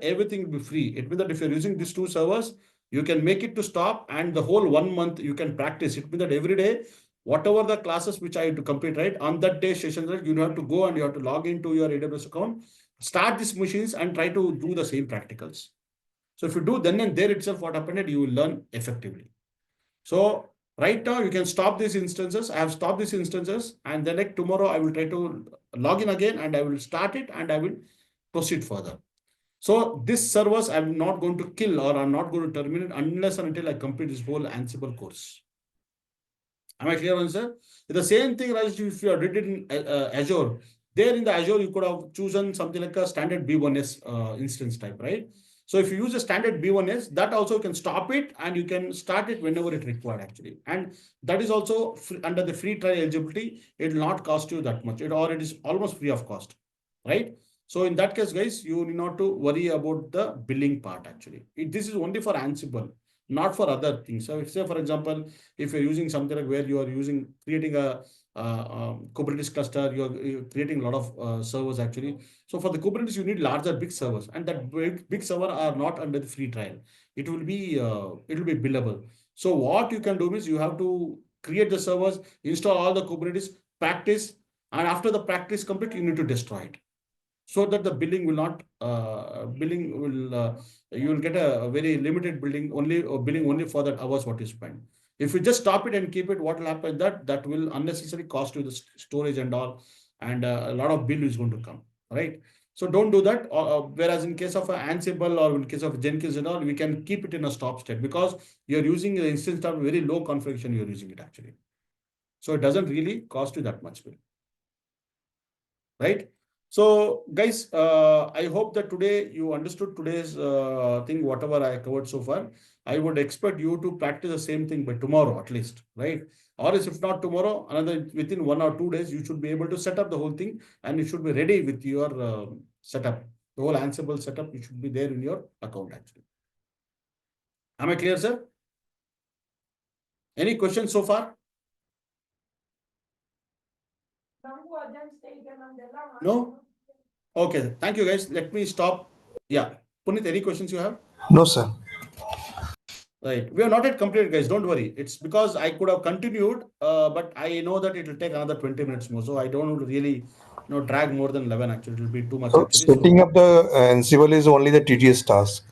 everything will be free. It means that if you're using these two servers, you can make it to stop and the whole 1 month you can practice. It means that every day, whatever the classes which I have to complete, right? On that day session, right, you have to go and you have to log into your AWS account, start these machines and try to do the same practicals. So if you do then and there itself, what happened, you will learn effectively. So right now you can stop these instances. I have stopped these instances and then like tomorrow I will try to log in again and I will start it and I will proceed further. So this servers I'm not going to kill or I'm not going to terminate unless and until I complete this whole Ansible course. Am I clear on this? The same thing, Rajesh, if you have written in Azure, there in the Azure, you could have chosen something like a standard B1S instance type, right? So if you use a standard B1S, that also can stop it and you can start it whenever it required actually. And that is also under the free trial eligibility. It will not cost you that much. It is almost free of cost, right? So in that case, guys, you need not to worry about the billing part actually. This is only for Ansible, not for other things. So if say, for example, if you're using something like where you are creating a Kubernetes cluster, you're creating a lot of servers actually. So for the Kubernetes, you need larger, big servers, and that big server are not under the free trial. It will be billable. So what you can do is you have to create the servers, install all the Kubernetes, practice, and after the practice complete, you need to destroy it so that the billing will not billing will you will get a very limited billing only for that hours what you spend. If you just stop it and keep it, what will happen that will unnecessarily cost you the storage and all, and a lot of bill is going to come, right? So don't do that. Whereas in case of Ansible or in case of Jenkins and all, we can keep it in a stop state because you're using the instance of very low configuration. You're using it actually, so it doesn't really cost you that much bill, right? So guys, I hope that today you understood today's thing, whatever I covered so far. I would expect you to practice the same thing by tomorrow at least, right? Or if not tomorrow, another within 1 or 2 days, you should be able to set up the whole thing and you should be ready with your setup. The whole Ansible setup, you should be there in your account actually. Am I clear, sir? Any questions so far? No? Okay, thank you guys. Let me stop. Yeah. Puneet, any questions you have? No, sir. Right. We are not yet completed, guys. Don't worry. It's because I could have continued, but I know that it will take another 20 minutes more. So I don't want to really, drag more than 11 actually. It will be too much So actually. setting So up the Ansible is only the tedious task.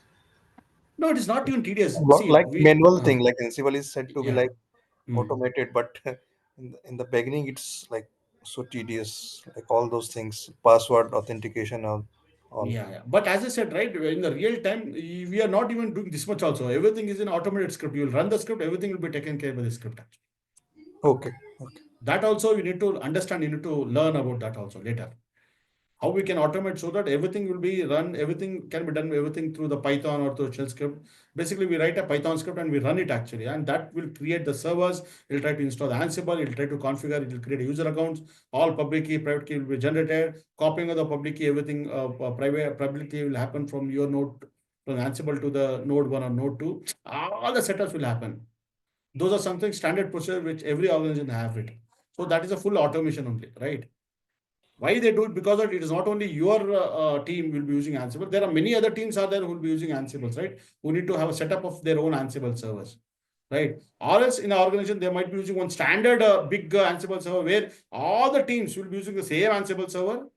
no, it is not even tedious. What, See, like manual thing, like Ansible is said to be yeah. like automated, but in the beginning it's like so tedious, like all those things, password authentication, all. Yeah, yeah. But as I said, right, in the real time, we are not even doing this much also. Everything is in automated script. You will run the script, everything will be taken care by the script actually. Okay. Okay. That also you need to understand, you need to learn about that also later. How we can automate so that everything will be run, everything can be done, everything through the Python or through shell script. Basically, we write a Python script and we run it actually, and that will create the servers. It'll try to install the Ansible, it'll try to configure, it will create a user accounts, all public key, private key will be generated, copying of the public key, everything private public key will happen from your node, from Ansible to the node 1 or node 2. All the setups will happen. Those are something standard procedure which every organization have it. So that is a full automation only, right? Why they do it? Because it is not only your team will be using Ansible. There are many other teams are there who will be using Ansible, right? Who need to have a setup of their own Ansible servers, right? Or else in an organization, they might be using one standard big Ansible server where all the teams will be using the same Ansible server,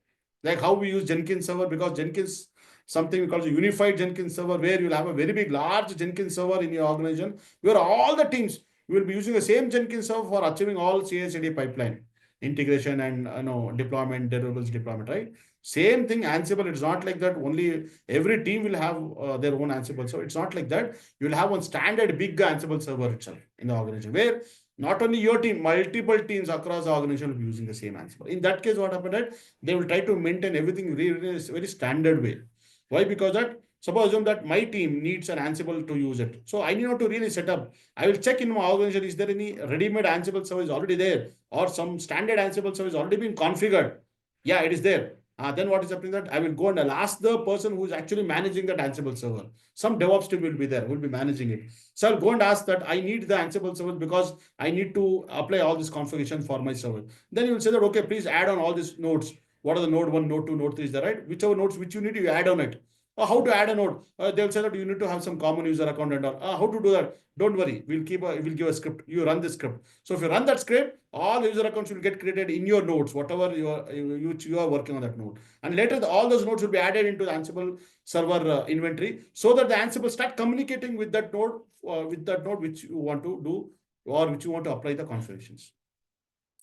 like how we use Jenkins server, because Jenkins, something we call a unified Jenkins server, where you'll have a very big, large Jenkins server in your organization, where all the teams will be using the same Jenkins server for achieving all CI/CD pipeline integration and deployment, deliverables deployment, right? Same thing, Ansible. It's not like that. Only every team will have their own Ansible. So it's not like that. You will have one standard big Ansible server itself in the organization, where not only your team, multiple teams across the organization will be using the same Ansible. In that case, what happened? That they will try to maintain everything really very standard way. Why? Because that suppose assume that my team needs an Ansible to use it. So I need not to really set up. I will check in my organization, is there any ready-made Ansible service already there, or some standard Ansible service already been configured? Yeah, it is there. Then what is happening that I will go and I'll ask the person who is actually managing that Ansible server. Some DevOps team will be there, will be managing it. So I'll go and ask that I need the Ansible server because I need to apply all this configuration for my server. Then you will say that, okay, please add on all these nodes. What are the node 1, node 2, node 3 is there, right? Whichever nodes which you need, you add on it. How to add a node? They'll say that you need to have some common user account and all. How to do that? Don't worry. We'll give a script. You run the script. So if you run that script, all the user accounts will get created in your nodes, whatever you are working on that node. And later, all those nodes will be added into the Ansible server inventory, so that the Ansible start communicating with that node which you want to do or which you want to apply the configurations.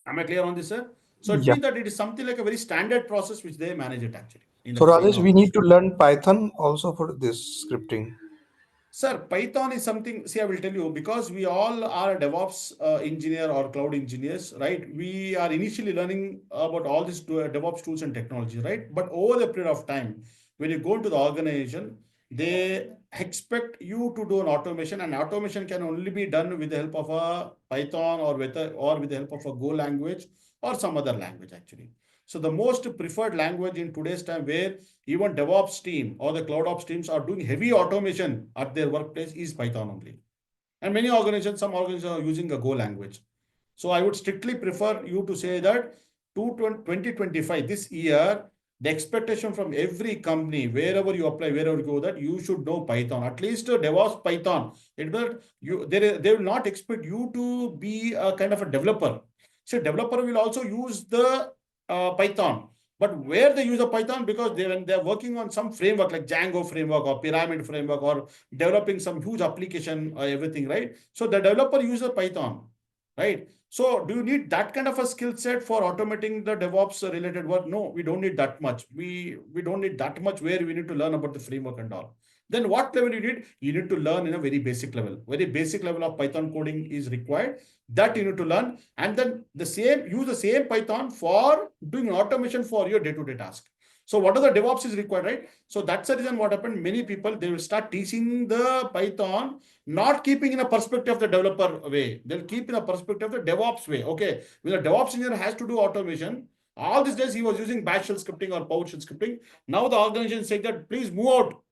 Am I clear on this, sir? So it Yeah. means that it is something like a very standard process which they manage it actually. So Rajesh, we need to learn Python also for this scripting. Sir, Python is something, see, I will tell you, because we all are DevOps engineer or cloud engineers, right? We are initially learning about all these DevOps tools and technology, right? But over the period of time, when you go into the organization, they expect you to do an automation, and automation can only be done with the help of a Python or with the help of a Go language or some other language actually. So the most preferred language in today's time, where even DevOps team or the cloud ops teams are doing heavy automation at their workplace, is Python only. And many organizations, some organizations are using a Go language. So I would strictly prefer you to say that 2025, this year, the expectation from every company, wherever you apply, wherever you go, that you should know Python, at least DevOps Python. They will not expect you to be a kind of a developer. So developer will also use the Python. But where they use a Python, because when they're working on some framework like Django framework or pyramid framework or developing some huge application or everything, right? So the developer uses Python, right? So do you need that kind of a skill set for automating the DevOps related work? No, we don't need that much. We don't need that much where we need to learn about the framework and all. Then what level you need? You need to learn in a very basic level. Very basic level of Python coding is required. That you need to learn. And then use the same Python for doing automation for your day-to-day task. So what are the DevOps is required, right? So that's the reason what happened. Many people, they will start teaching the Python, not keeping in a perspective of the developer way. They'll keep in a perspective of the DevOps way. Okay, when a DevOps engineer has to do automation, all these days he was using bash shell scripting or PowerShell scripting. Now the organization saying that please move out.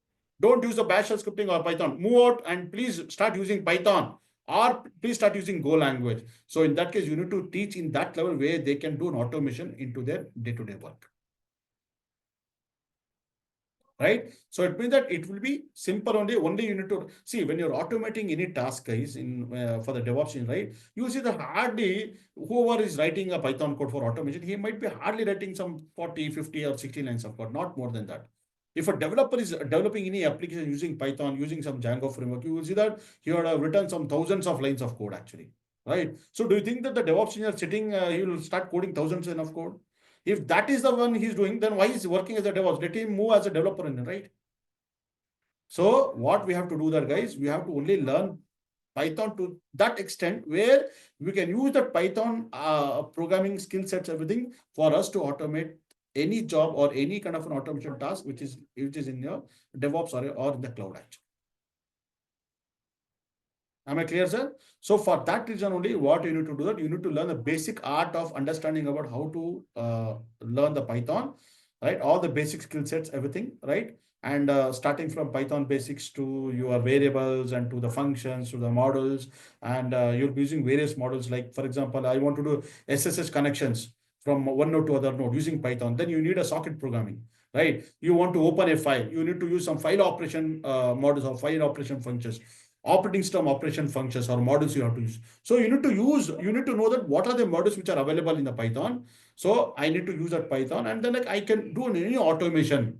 Don't use the bash shell scripting or Python. Move out and please start using Python, or please start using Go language. So in that case, you need to teach in that level where they can do an automation into their day-to-day work. Right? So it means that it will be simple only. Only you need to see when you're automating any task, guys, in for the DevOps, right? You see that hardly whoever is writing a Python code for automation, he might be hardly writing some 40, 50 or 60 lines of code, not more than that. If a developer is developing any application using Python, using some Django framework, you will see that he would have written some thousands of lines of code actually. Right? So do you think that the DevOps engineer sitting, he will start coding thousands of code? If that is the one he's doing, then why is he working as a DevOps? Let him move as a developer in it, right? So what we have to do that, guys, we have to only learn Python to that extent where we can use the Python programming skill sets, everything, for us to automate any job or any kind of an automation task which is in your DevOps or in the cloud actually. Am I clear, sir? So for that reason only, what you need to do that, you need to learn the basic art of understanding about how to learn the Python, right? All the basic skill sets, everything, right? And starting from Python basics to your variables and to the functions, to the models, and you'll be using various models. Like, for example, I want to do SSH connections from one node to other node using Python. Then you need a socket programming, right? You want to open a file. You need to use some file operation models or file operation functions. Operating system operation functions or models you have to use. So you need to know that what are the models which are available in the Python. So I need to use that Python, and then like I can do any automation.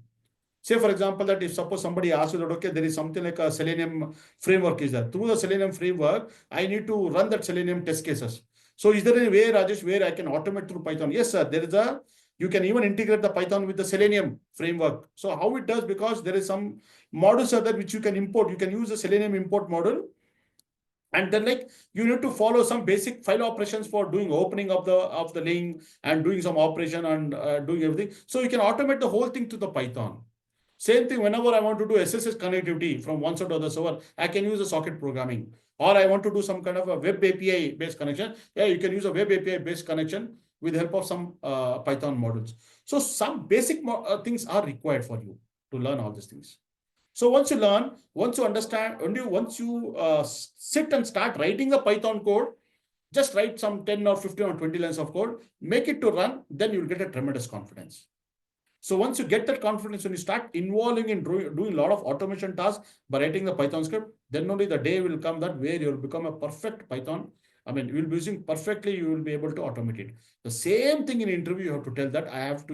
Say, for example, that if suppose somebody asks you that, okay, there is something like a Selenium framework is there. Through the Selenium framework, I need to run that Selenium test cases. So is there any way, Rajesh, where I can automate through Python? Yes, sir. You can even integrate the Python with the Selenium framework. So how it does, because there is some models are there which you can import. You can use the Selenium import model. And then like you need to follow some basic file operations for doing opening of the link and doing some operation and doing everything. So you can automate the whole thing to the Python. Same thing, whenever I want to do SSH connectivity from one server to other server, I can use a socket programming. Or I want to do some kind of a web API based connection. Yeah, you can use a web API based connection with the help of some Python models. So some basic things are required for you to learn all these things. So once you learn, once you understand, once you sit and start writing the Python code, just write some 10 or 15 or 20 lines of code, make it to run, then you'll get a tremendous confidence. So once you get that confidence, when you start involving in doing a lot of automation tasks by writing the Python script, then only the day will come that where you'll become a perfect Python. I mean, you'll be using perfectly, you will be able to automate it. The same thing in interview, you have to tell that I have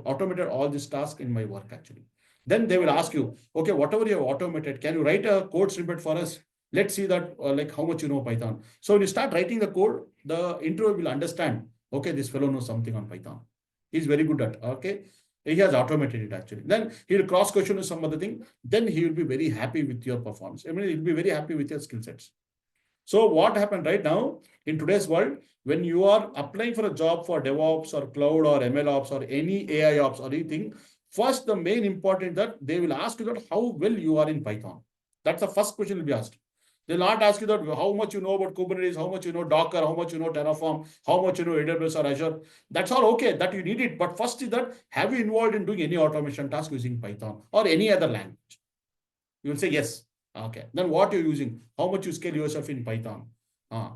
automated all these tasks in my work actually. Then they will ask you, okay, whatever you have automated, can you write a code snippet for us? Let's see that like how much you know Python. So when you start writing the code, the interviewer will understand, okay, this fellow knows something on Python. He's very good at, okay. He has automated it actually. Then he'll cross question you some other thing. Then he will be very happy with your performance. I mean, he'll be very happy with your skill sets. So what happened right now in today's world, when you are applying for a job for DevOps or cloud or ML ops or any AI ops or anything, first, the main important that they will ask you that how well you are in Python. That's the first question will be asked. They'll not ask you that how much you know about Kubernetes, how much you know Docker, how much you know Terraform, how much you know AWS or Azure. That's all okay, that you need it. But first is that, have you involved in doing any automation task using Python or any other language? You will say yes. Okay. Then what you're using? How much you scale yourself in Python?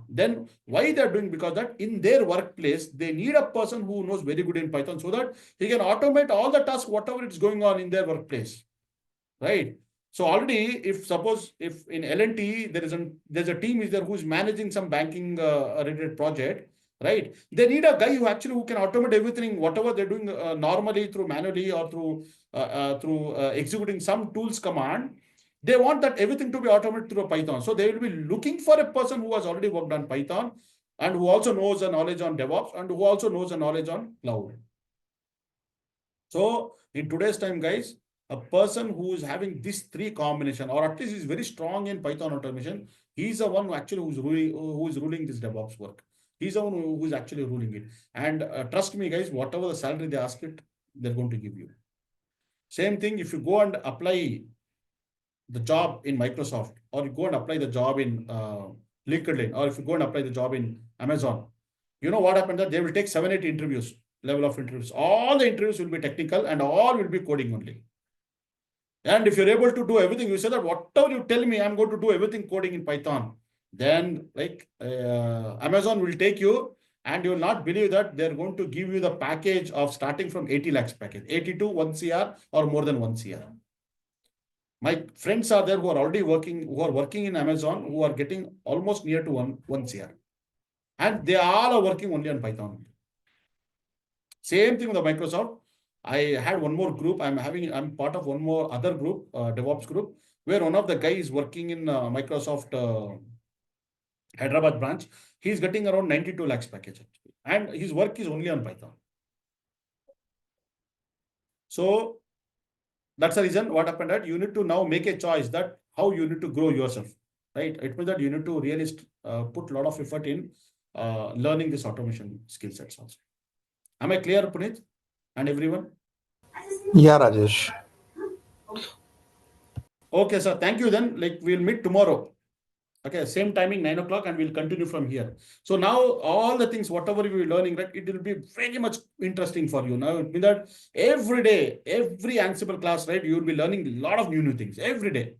Then why they're doing? Because that in their workplace, they need a person who knows very good in Python so that he can automate all the tasks, whatever is going on in their workplace. Right? So already, if suppose if in L&T there's a team is there who's managing some banking related project, right? They need a guy who can automate everything, whatever they're doing normally through manually or through executing some tools command. They want that everything to be automated through a Python. So they will be looking for a person who has already worked on Python and who also knows a knowledge on DevOps and who also knows a knowledge on cloud. So in today's time, guys, a person who is having these three combination, or at least is very strong in Python automation, he's the one who is ruling this DevOps work. He's the one who is actually ruling it. And trust me, guys, whatever the salary they ask it, they're going to give you. Same thing if you go and apply the job in Microsoft, or you go and apply the job in LinkedIn, or if you go and apply the job in Amazon, you know what happened? That they will take 7-8 interviews, level of interviews. All the interviews will be technical and all will be coding only. And if you're able to do everything, you say that whatever you tell me, I'm going to do everything coding in Python. Then like Amazon will take you, and you will not believe that they're going to give you the package of starting from 80 lakhs package, 80 to 1 CR or more than 1 CR. My friends are there who are already working, who are working in Amazon, who are getting almost near to 1 CR. And they all are working only on Python. Same thing with the Microsoft. I had one more group. I'm part of one more other group, DevOps group, where one of the guys is working in Microsoft Hyderabad branch. He's getting around 92 lakhs package actually. And his work is only on Python. So that's the reason what happened that you need to now make a choice that how you need to grow yourself, right? It means that you need to really put a lot of effort in learning this automation skill sets also. Am I clear, Puneet, and everyone? Yeah, Rajesh. Okay, sir. Thank you then. Like we'll meet tomorrow. Okay, same timing, 9 o'clock, and we'll continue from here. So now all the things, whatever you're learning, right, it will be very much interesting for you. Now it means that every day, every Ansible class, right, you will be learning a lot of new things every day.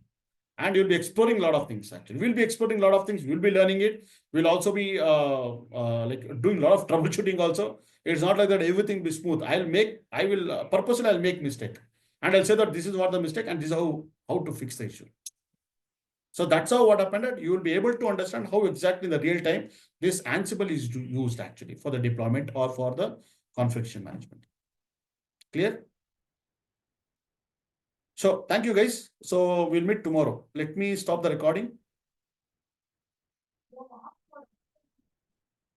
And you'll be exploring a lot of things actually. We'll be exploring a lot of things. We'll be learning it. We'll also be like doing a lot of troubleshooting also. It's not like that everything be smooth. Purposely I'll make mistake. And I'll say that this is what the mistake and this is how to fix the issue. So that's how what happened that you will be able to understand how exactly in the real time this Ansible is used actually for the deployment or for the configuration management. Clear? So thank you guys. So we'll meet tomorrow. Let me stop the recording.